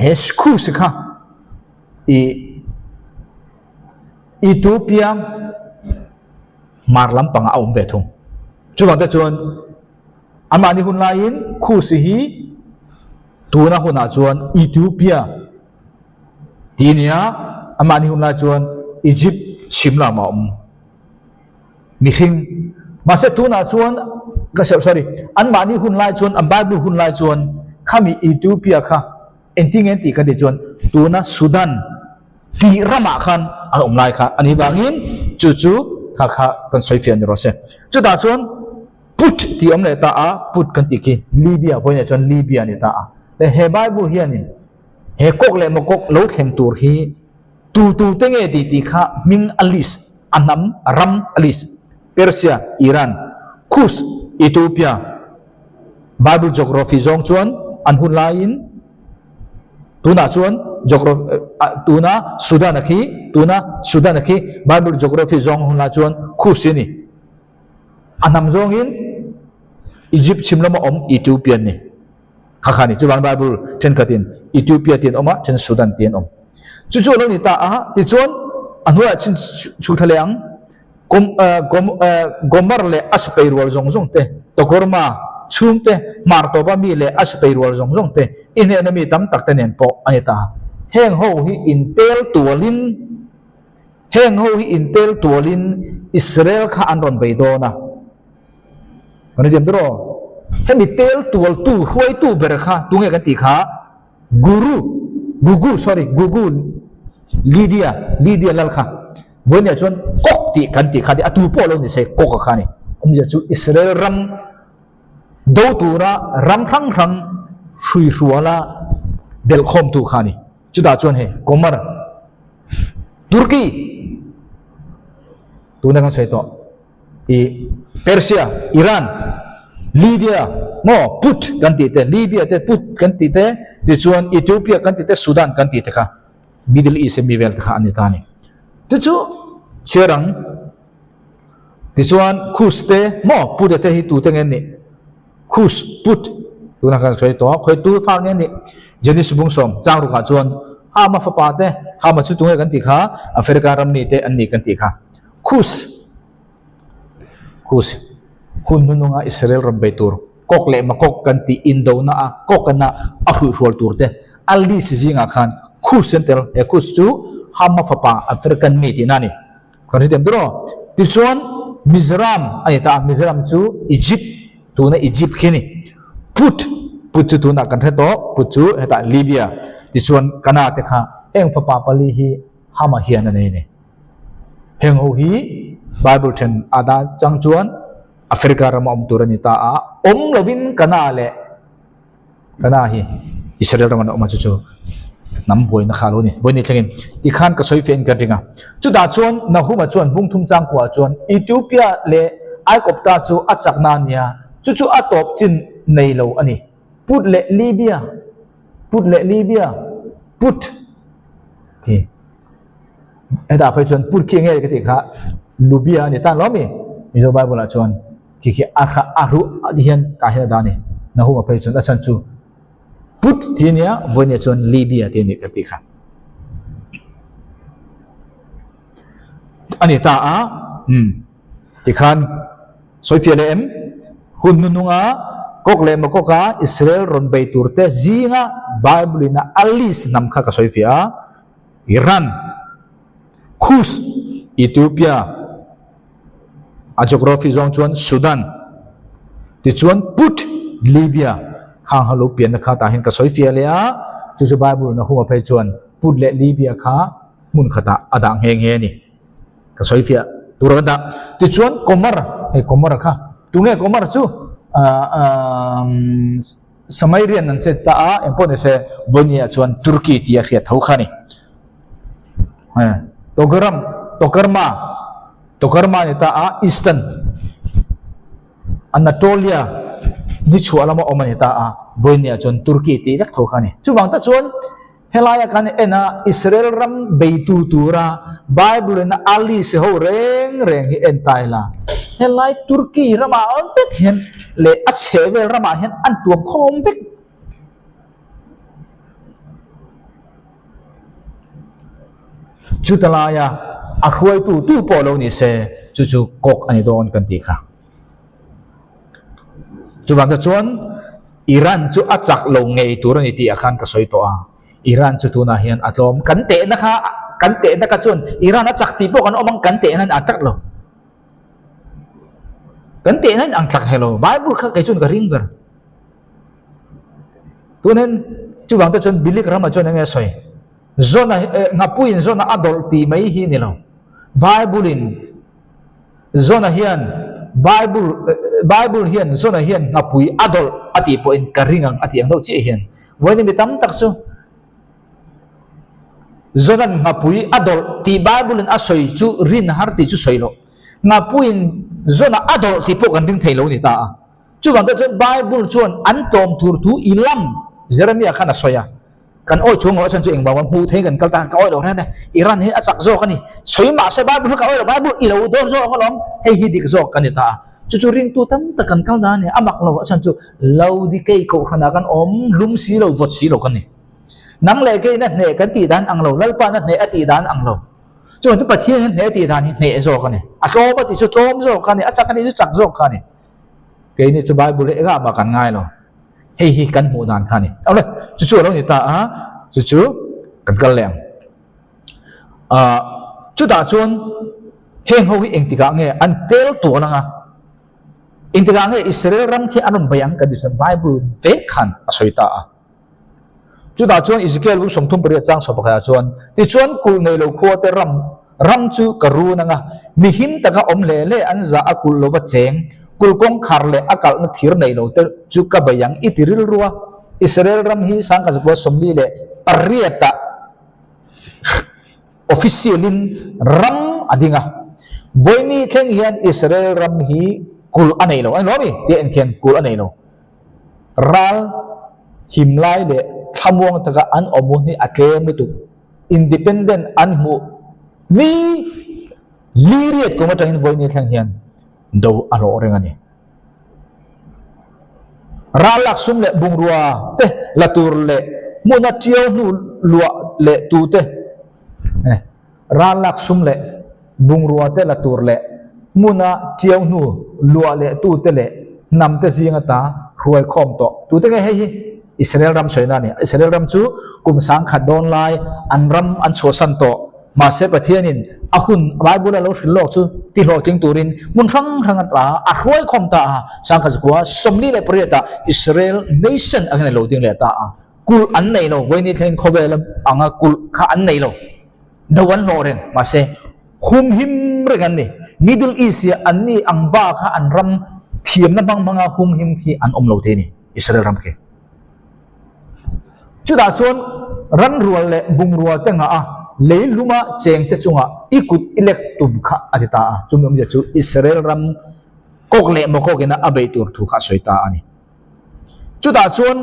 he khus kha Ethiopia marlam panga om bethung chuan ta chuan amani hun lain khus hi tuna huna chuan Ethiopia tinia amani hun la chuan Egypt chimla ma mihing mase tuna chuan sorry an mani hun lai chuan an Bible hun lai chuan khami Ethiopia kha enting ka de chuan tuna Sudan ti rama khan an lai kha ani bangin chu kha kan soifian ro se chu da chuan put ti le ta put kan ti ki Libya voina chuan Libya ni ta le he Bible hianin he kok le mo kok lo thleng tur hi tu tenge ti kha ming alis anam ram alis Persia Iran Kus Ethiopia Bible geography zong chuan an hun lain tuna chuan tuna Sudan khi Bible geography zong hun la chuan khusini anam zong in Egypt chimlama Ethiopian ni khakhani chuan Bible chen katin Ethiopia tin oma chen Sudan tin chu lo ni ta ti chuan anwa chin chu thaleang gomar le aspeirwal zong te tokorma chung te martoba mi le aspeirwal zong te in enemy tam tak tanen po anita heng ho hi intel tualin Israel kha anron beidona ani dem dro hemi tel tual tu huai tu berkha tunge kan ti kha gugu Lydia lalkha bonia chon kok ti kan ti khadi atu po lo ni se kok kha ni ja chu Israel ram do tura ram thang shui shuala bel khom tu khani chu da chon he komar Turkey tu na kan sai to Persia Iran Libya mo put kan ti te Libya te put kan ti te chuan Ethiopia kan ti te Sudan kan ti te kha Middle East mi vel kha ani tani chu cherang ti chuan khus te mo put te hi tu te ngen ni khus put tu na kan sai to khoi tu fa ngen ni jenis bung som chang ru kha chuan ha ma fa pa te ha ma chu tu kan ti kha Africa ram ni te an ni kan ti kha khus hun nu nga Israel ram beitur kok le ma kok kan ti indo na kok na a hu rol tur te ali si zinga khan khus sentel e khus chu hama fapa African mi ti nani kan ri dem dro ti chuan Mizoram ani ta Mizoram chu Egypt tu na Egypt khini put chu tu na kan the to put chu heta Libya ti chuan kana te kha eng fapa pali hi hama hian ane ne heng ho hi Bible then ada chang chuan Afrika rama turani ta a lovin kana hi Israel rama no chu nam boi na khalo ni boi ni thlengin ti khan ka soi fen ka ringa chu da chuan na huma chuan bung thum chang kwa chuan Ethiopia le ai kopta chu achak na nia chu atop chin nei lo ani put le Libya put ki ada phai chuan put ki nge ka ti kha Libya ni ta lo mi zo Bible la chuan ki akha aru hian ka hian da ni na huma phai chuan achan chu put tinia vonia chuan Libya tiani ka ti kha ani ta a ti khan soi fiale em hun nunga kok le ma koka Israel ron bei turte zinga Bible na alis nam kha ka soi fia Iran Kus Ethiopia a geography zone chuan Sudan ti chuan put Libya khang halu pian na kha ta hin ka soi fia le a chu Bible na huma phei chuan put le Libya kha mun khata adang heng he ni ka soi fia turada ti chuan komar kha tunge komar chu Samarian nan se ta a empon se bonia chuan Turkey tia khia thau kha ni Tokarma ni ta a Eastern Anatolia ni chuala ma omani ta a bonia chuan Turkey ti lek thau kha ni chu bang ta chuan helaya kan ena Israel ram beitu tura Bible na ali se ho reng hi entaila helai Turkey rama on vek hen le a chevel rama hen an tuam khom vek chutalaya a khoi tu polo ni se chu kok ani don kan ti kha chu bang ta chuan Iran chu achak lo ngei tur ni ti akhan ka soi to a Iran chu tu na hian atlom kan te na ka chuan Iran achak ti po kan omang kan te nan atak lo kan te nan ang thak hello Bible kha kai chun ka ring ber tunen chu bang ta chuan bilik rama chuan nge soi zona ngapuin zona adol ti mai hi ni lo Bible in zona hian Bible hian zona hian ngapui adol ati po in karingang ati ang do chi hian wani mi tam tak chu zona ngapui adol ti Bible in asoi chu rin har ti chu soilo ngapuin zona adol ti po kan ring thailo ni ta chu bang chu Bible chuan an tom thur thu ilam Jeremiah khana soya kan oi chung ho san chu eng bawam hu the kan kalta ka oi lo na Iran he achak zo kani soi ma se Bible ka oi lo Bible i lo do zo ka lom he hi dik zo kan ta chu ring tu tam ta kan kal da ni amak lo san chu lo di kei ko khana kan om lum si lo vot si lo kan ni nang le ke na ne kan ti dan ang lo lal pa na ne ati dan ang lo chu tu pathian ne ti dan ni ne zo kan ni a to pa ti chu tom zo kan ni achak kan ni chu chak zo kan ni ke ni chu Bible e ga ma kan ngai lo hi kan mu dan kha ni au le chu lo ni ta a chu kan kal leng chu da chuan heng ho hi eng ti ka nge an tel to langa eng ti ka nge Israel ram khi anum bayang ka dis Bible ve khan asoi ta a chu da chuan Ezekiel lu som thum pari chang so pakha chuan ti chuan kul nei lo kho te ram chu karu nanga mi him taka om le an za akul lo wa cheng kul kong khar le akal na thir nei lo te chu ka bayang itiril ruwa Israel ram hi sang ka bo somli le pariata officialin ram adinga boini theng hian Israel ram hi kul anei lo an lomi ti en khen kul anei lo ral himlai le thamuang taka an omu ni atlem tu independent an mu ni liriat ko matangin boini theng hian do alo rengani ralak sum le bungrua te latur le muna chiao nu lua le tu te ralak sum le bungrua te latur le muna chiao nu lua le tu te le nam te zinga ta ruai khom to tu te nge hei Israel ram soina ni Israel ram chu kum sang khat don lai an ram an chosan to ma se pathianin ahun Bible lo hril lok chu ti lo ting turin mun rang ta a ruai khom ta sang kha kwa somni le prieta Israel nation ang lo ting le ta kul an nei lo voini thlen khovelam anga kul kha an nei lo dawan lo ren ma se hum him regan ni Middle East ya anni ang ba kha an ram thiam na bang manga hum him khi an om lo te ni Israel ram ke chu da chuan ran rual le bung rual te nga a leiluma cheng te chunga ikut electum kha adita a chumum je chu Israel ram kok le mo ko kena abei tur thu kha soita ani chu da chuan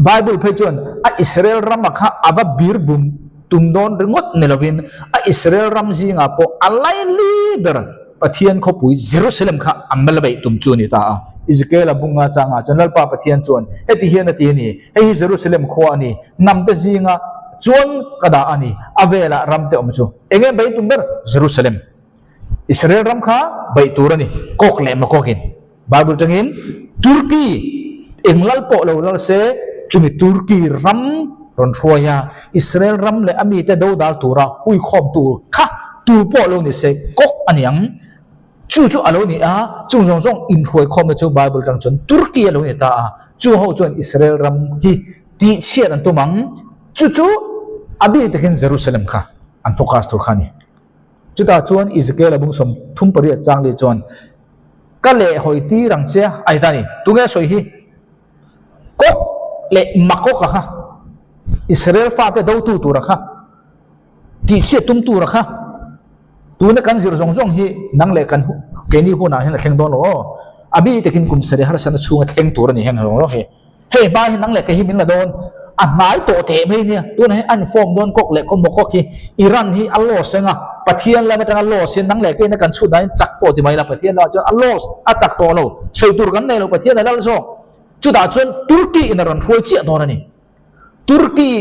Bible phei chuan a Israel ram kha aba bir bum tumdon ringot nelovin a Israel ram zinga po alai leader pathian kho pui Jerusalem kha amelbai tum chu ni ta a Ezekiel abunga changa chanal pa pathian chuan heti hian ati ni hei Jerusalem kho ani namte zinga chuan kada ani avela ramte om chu enge bai tum ber Jerusalem Israel ram kha bai turani kok le ma kokin Bible tangin Turkey englal po lo lal se chumi Turkey ram ron thoya Israel ram le ami te do dal tura hui khom tu kha tu po lo ni se kok aniang chu alo ni a chung jong jong in hoi khom chu Bible tang chon Turkey alo ni ta a chu ho chon Israel ram hi ti chiat an to mang chu abi te ken Jerusalem kha an focus tur khani chu ta chuan Ezekiel abung som thum pari chang le chon ka le hoi ti rang che ai ta ni tu nge soi hi kok le makok kha Israel fa te do tu rakha ti che tum tu rakha tu na kan zir zong zong hi nang le kan keni hu na hin thleng don lo abi te kin kum sare har san chunga theng tur ni hen lo he he ba hi nang le ka hi min la don a mai to te me ni tu na an form don kok le ko mokok hi Iran hi allo senga pathian la mata allo sin nang le ke na kan chu dai chak po ti mai la pathian la chon allo a chak to lo choi tur kan ne lo pathian la so chu da chon Turkey in ron hoi chi don ni Turkey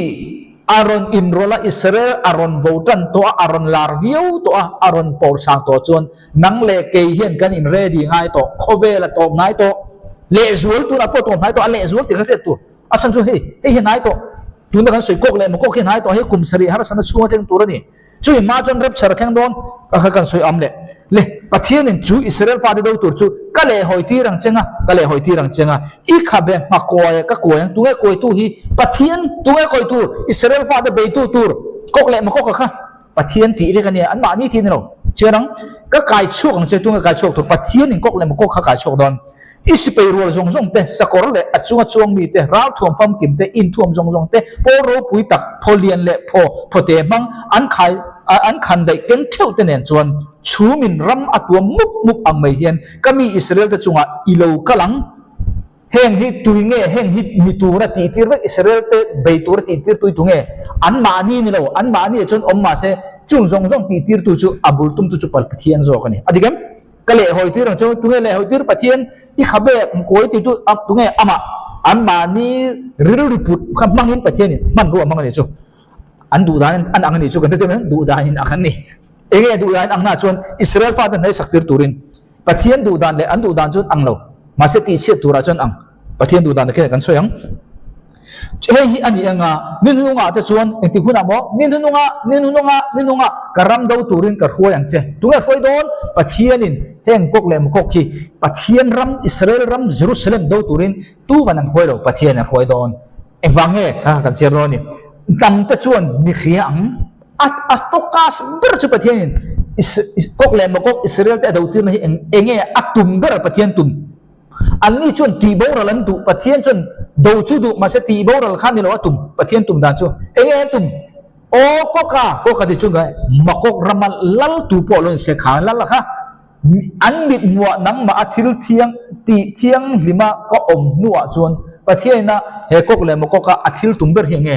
aron inrola Israel aron votan to aron larviu to aron por sang to chon nang le ke hian kan in ready ngai to khovela to ngai to le zual tu na po to ngai to le zual ti kha tu asan chu he he ngai to tu na kan soi kok le mo kok he ngai to he kum sari har san chu teng tur ni chu ma jon rep char theng don ka kan soi am le pathian in chu Israel fa de do tur chu ka le hoi ti rang chenga I kha be ma ko ka ko yang tu ko tu hi pathian tu ko tu Israel fa de be tu tur kok le ma kok kha pathian ti le kan ni an ma ni ti no cherang ka kai chuk ang che tu ka chuk tu pathian in kok le ma kok kha kai chuk don ispe rol zong zong te sakor le achunga chuang mi te rau thuam fam kim te in thuam zong zong te po ro pui tak pholian le pho te mang an khai an khan dai keng theu te nen chuan chu min ram atuam mup ang mai hian kami Israel te chunga ilo kalang heng hi tuinge heng hi mitura ti tir ve Israel te beitur ti tir tui tunge an ma ni lo an ma ni chon om ma se chung zong zong ti tir tu chu abul tum tu chu pal pathian zo kani adigam kale hoi tir rang chu tunge le hoi tir pathian I khabe koi ti tu ap tunge ama an ma ni riru riput kham mangin pathian man ru amang ni chu an du dan an ang ni chu kan te du dan in akan ni enge du dan ang na chon Israel fa dan nei saktir turin pathian du dan le an du dan chun ang lo ma se ti che tura chon ang pathian du dan ke kan soyang he hi ani anga min lunga te chuan eng ti huna mo min hununga karam do turin ka hoi ang che tunga hoi don pathian in heng kok lem kok ki pathian ram Israel ram Jerusalem do turin tu banang hoi lo pathian an hoi don ewange ka kan che ro ni tam te chuan mi khiang at focus ber chu pathian kok lem kok Israel te do tir hi enge atum ber pathian tum ani chun ti boral an tu pathian chun do chu du ma se ti boral khan ni lo atum pathian tum dan chu enge tum o koka ti chun ga makok ramal lal tu po lon se kha lal kha an mit muwa nang ma athil thiang lima ko om nuwa chun pathian na he kok le makok ka athil tum ber henge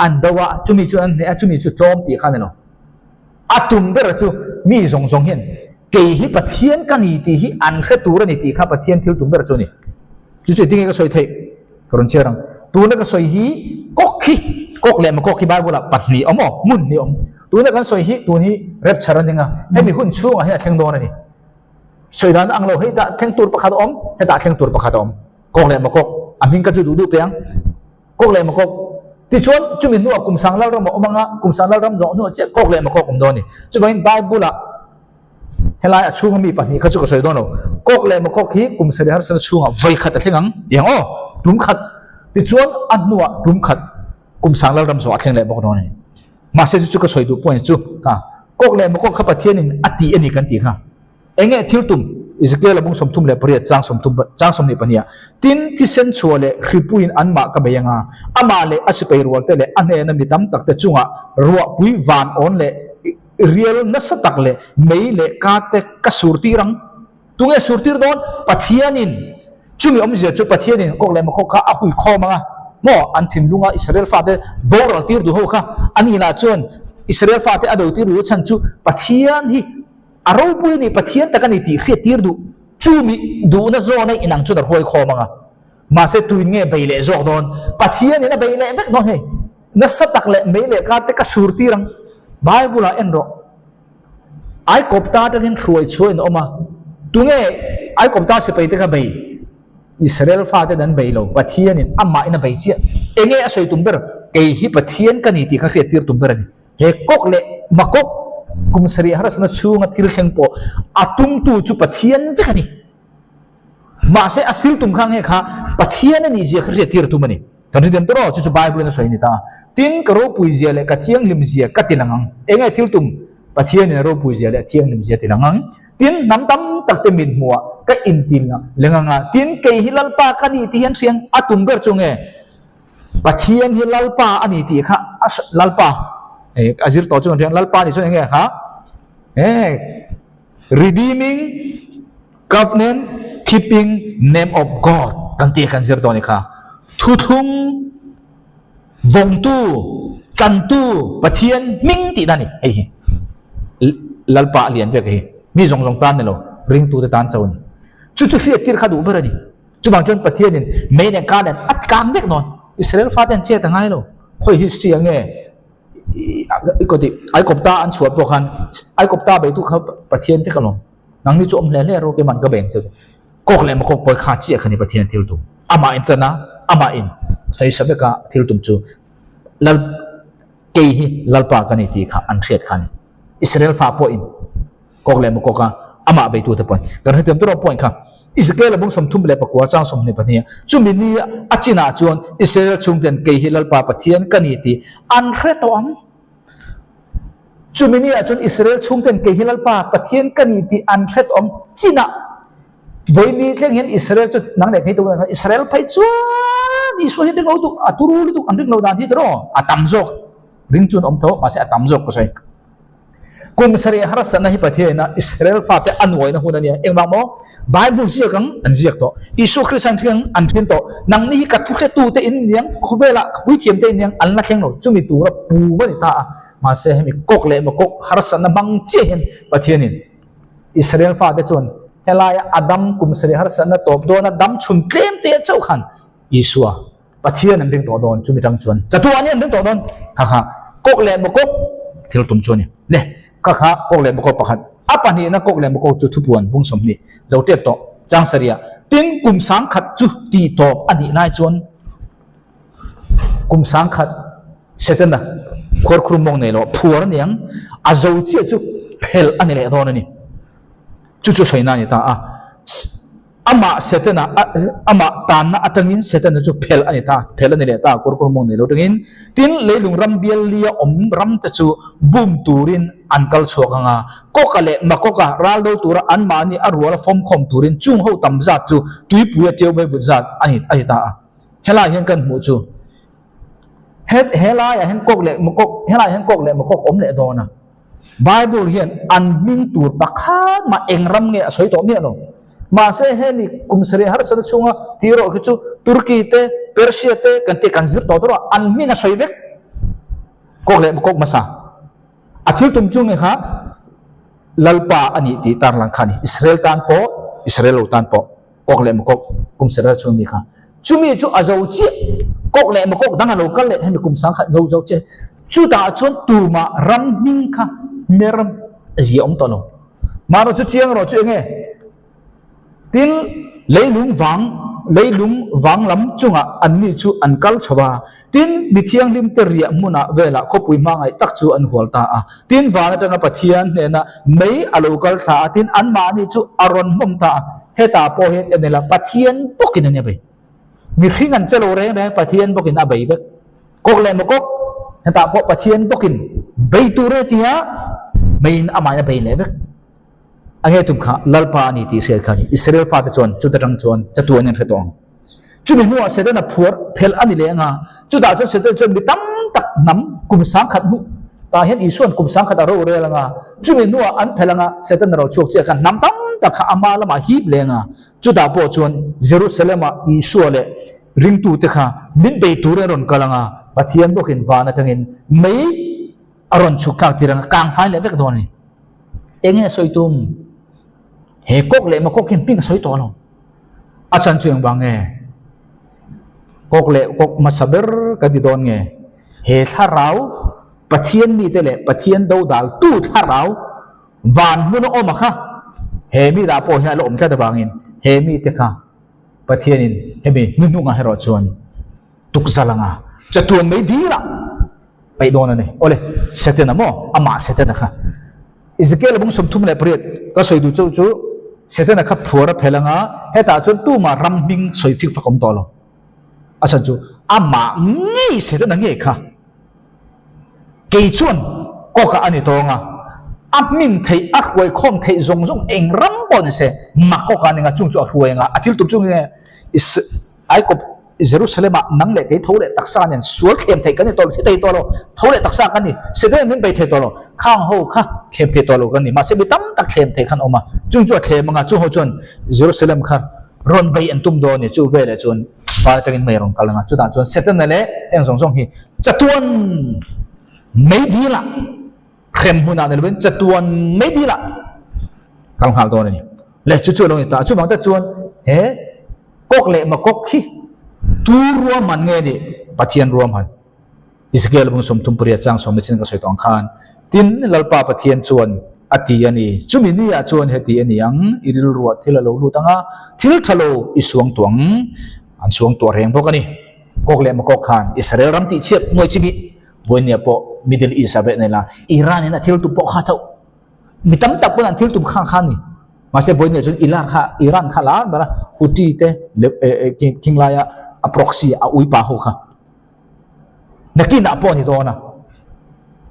an dawa chumi chu an ne chumi chu tom ti khan no atum ber chu mi zong zong hen ke hi pathian kan ni ti hi an khe tur ni ti kha pathian thil tum ber chu ni chu ding ka soi thei karon cherang tu na ka soi hi kok le ma kok ki Bible patni omo mun ni om tu na kan soi hi tu ni rep charan dinga he mi hun chu a he theng don ni soi dan ang lo he da theng tur pakhat om he da theng tur pakhat om kok le ma kok aming ka chu du peang kok le ma kok ti chuan chu min nu kum sang lal ram omanga kum sang lal ram zo nu che kok le ma kok om don ni chu bain Bible helai achunga mi pani kha chu ka soi don lo kok le ma kok hi kum sari har san chunga vai khat thleng yang o tum khat ti chuan an nuwa tum khat kum sang lal ram zo athleng le bok don ni ma se chu ka soi du point chu ka kok le ma kok kha pathian in ati ani kan ti kha enge thil tum Ezekiel abung som thum le pariat chang som ni pania tin ti sen chuale hripuin anma ka bayanga ama le asipei rual te le ane na mitam tak te chunga ruwa pui van on le real na satak le mei le ka te ka surti rang tunge surtir don pathianin chumi omje chu pathianin kok le ma kok ka a hui kho manga mo an thim lunga Israel fa te boral tir du ho kha ani la chon Israel fa te ado tir ru chan chu pathian hi aro pui ni pathian takani ti khia tir du chumi du na zo na inang chu da hoi kho manga ma se tuin nge beile zo don pathian ni na beile vek don he na satak le meile ka te ka surti rang bible en ro ai kopta ta gen khroi choin oma tunge ai kopta se pe te ka bei Israel fa te dan beilo pathian in amma ina bei chi enge asoi tumber ke hi pathian kani ti ka khia tir tumber ni he kok le makok kum sari haras na chunga thil kheng po atung tu chu pathian jakani ma se asil tum khang he kha pathian ni je khre tir tu mani tan dem tro chu bible na soi ni ta tin karo pui je le ka thiang lim je ka tilangang engai thil tum pathian ni ro pui je le thiang lim je tilangang tin nam tam tak te min muwa ka intil nga lenganga tin ke hilal pa kani ti hian siang atum ber chunge pathian hilal pa ani ti kha lalpa azir to chung thiang lalpa ni chung nge kha redeeming covenant keeping name of God kan ti kan zir to ni kha thu thung vong tu kan tu pathian ming ti dani ai lalpa lian ve ke mi zong zong tan lo ring tu te tan chaun chu chu khia tir kha du ber ani chu bang chon pathian in me ne ka den at kam dek non Israel fa ten che ta ngai lo khoi history ange ikoti ai kopta an chuat bo khan ai kopta be tu kha pathian te kalom nang ni chom le le ro ke man ka beng che kok le ma kok poi kha chi khani pathian til tu ama in chana ama in sai sabe ka til tum chu lal ke hi lalpa ka ni ti kha an thiet khani Israel fa po in kok le ma kok ka ama be tu te pon kan hetem tu ro point kha Israel abung som thum le pakwa chang som ne pania chumi ni achina chon Israel chungten ke hilal pa pathian kani ti an hreto am chumi ni achon Israel chungten ke hilal pa pathian kani ti an hret om china voi ni tleng hian Israel chu nang le phei tu Israel phai chua ni so hin lo tu aturu lu tu an ring lo dan hi tro atam jok ring chun om tho ma se atam jok ko sai kum sari harasan na hi pathian na Israel fa te anwai na hunania engma mo bible sia kang an ziak to isu christian thiang an thin to nang ni ka thu khe tu te in niang khobela pui thiam te niang an la thleng no chumi tu ra pu ba ni ta ma se hemi kok le ma kok harasan na bang che hen pathianin Israel fa te chon helaya adam kum sari harasan na top do na dam chun tlem te chau khan isua pathian an ring to don chumi tang chon chatu ani an ring to don kha kok le ma kok thil tum choni ne kha kok le boko pakhat apani na kok le boko chu thupuan bung som ni zote to chang saria tin kum sang khat chu ti top ani nai chon kum sang khat setena khor khrum mong nei lo phuar niang a zo che chu phel ani le don ani chu chu soina ni ta ama setena ama tan na atangin setena chu phel ani ta phel ani le ta khor khrum mong nei lo tangin tin leilung ram bial lia om ram ta chu bum turin ankal chokanga kokale makoka raldo tura anmani arwala fom khom turin chung ho tamza chu tuipuya teu be buzat ani ai ta hela hian kan mu chu het hela ya hen kokle makok hela hen kokle makok om le dona bible hian an min tur pakhat ma engram nge asoi to mi no ma se he ni kumsri har sa chunga tiro ki chu turki te persia te kan te kan zir to to an min asoi vek kokle makok masa athil tum chung kha lalpa ani ti tar lang khani Israel tan po Israel tan po kok le mkok kum sera chung ni kha chumi chu azo chi kok le mkok dang lo kal le hem kum sang kha zo zo che chu ta chon tu ma ram ning kha meram zi om to lo ma ro chu chiang ro chu nge tin leilung wang lam chunga anni chu ankal chawa tin mithiang lim teria muna vela khopui mangai tak chu an holta a tin wala tanga pathian ne na mei alokal tha tin an ma ni chu aron mom ta heta po het enela pathian pokin ne be mi khingan chelo re re pathian pokin a bei be kok le mokok heta po pathian pokin bei tu re tia mein amaya bei le be ange tum kha lalpa ni ti se khani Israel fa ta chon chu ta tang chon chatuan en khetong chu mi nu a se na phuar phel ani le nga chu da chon se ta chon bi tam tak nam kum sang khat nu ta hian isuan kum sang khat ro re la nga chu mi nu an phelanga se ta ro chok che kan nam tam tak kha ama lama hip le nga chu da po chon Jerusalem a isu le ring tu te kha min be tu re ron kalanga pathian bokin wana tangin mei aron chukak tirang kang phai le vek don ni enge soitum he kok le ma kok kim ping soi to lo achan chuang bang nge kok le kok ma saber ka di don nge he tharau pathian mi te le pathian do dal tu tharau van mu no oma kha he mi da po ha lo om ka da bangin he mi te kha pathian in he mi nu nga hero chon tuk zalanga chatuan mai di la pai don ne ole setena mo ama setena kha Ezekiel bung som thum le priet ka soi du chu chu setena kha phura phelanga heta chon tu ma ram bing soi fik fakom to lo asa chu ama ngi setena nge kha ke chuan ko ka ani to nga amin thei akwai khom thei zong zong eng ram bon se ma ko ka ninga chung chu ahuai nga atil tu chung nge is ai ko Jerusalem nang le ke thole taksa nen sual khem thei kan to thei to lo thole taksa kan ni setena min bai thei to lo khang ho kha khem thei to lo kan ni ma se bi tam tak khem thei khan oma chung chu khem nga chu ho chon Jerusalem kha ron bai an tum do ni chu ve le chon pa tangin mai rong kalanga chu da chon setena le eng song song hi chatuan mai di la khem huna ne ben chatuan mai di la kang hal do ni le chu chu lo ni ta chu bang ta chuan he kok le ma kok khi tu ruam man nge ni pathian ruam han Israel bung som tum pria chang som chin ka soi tong khan tin lalpa pathian chuan ati ani chumi ni a chuan heti ani ang iril ruwa thila lo lu tanga thil thalo isuang tuang an suang to reng bok ani kok le ma kok khan Israel ram ti chep noi chibi voinia po Middle East abe nela Iran ina thil tu po kha chau mitam tak pun an thil tu khang khan ni mase voinia chun Iran kha la bara Houthi te kinglaya a proxy a uipa ho kha nakina po ni dona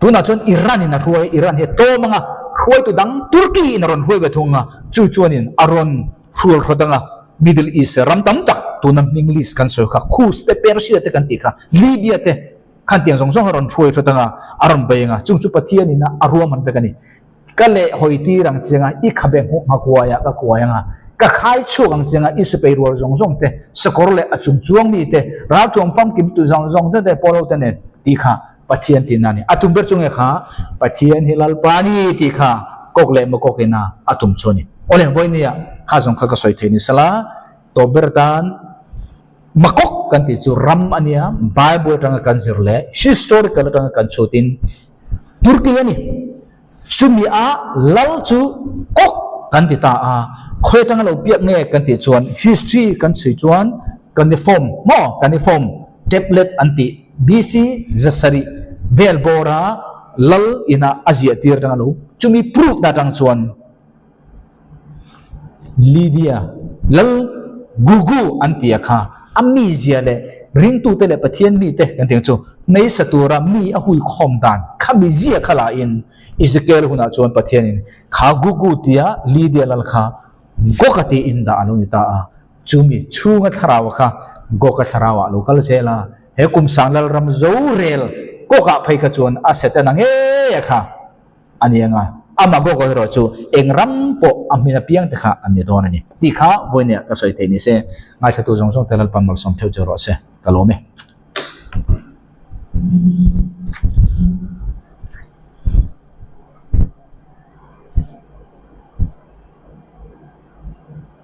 tuna chon Iran ina ruai Iran he to manga ruai tu dang Turkey in ron ruai thunga chu chuanin aron rul rodanga Middle East ram tam tak tuna English kan so kha khus te Persia te kan ti kha Libya te kan tiang song song ron ruai rodanga aron bainga chung chu pathian ina aruam han bekani kale hoiti rang chenga I khabe hu ma kwaya ka kwaya nga ka khai chu ang chenga isu pe rual jong jong te sakorle achung chuang mi te ra tuam pam kim tu jong jong te polo te ne ti kha pathian tin nani atum ber chung e kha pathian hilal pani ti kha kokle mo kokena atum choni ole boinia kha jong kha ka soi theni sala to berdan makok kan ti chu ram ania bible tang kan zirle historical tang kan chutin Turkey ani sumi a lal chu kok kan ti ta a khoi tang lo piak nge kan ti chuan history kan chui chuan kan ni form mo kan ni form tablet anti BC zasari velbora lal ina Asia tir tang lo chumi proof da tang chuan Lydia lal gugu anti akha ami zia le ring tu te le pathian mi te kan teng chu nei satura mi a hui khom dan khami zia khala in Ezekiel huna chuan pathian in kha gugu tia Lydia lal kha gokati inda anunita a chumi chunga tharawa kha goka tharawa local sela he kum sanglal ram zo rel koka phai ka chuan aseta na nge kha anianga ama goka ro chu engram po amina piang te kha ani don ani ti kha boinia ka soi te ni se ngai thatu jong jong telal pamal som theu joro se talome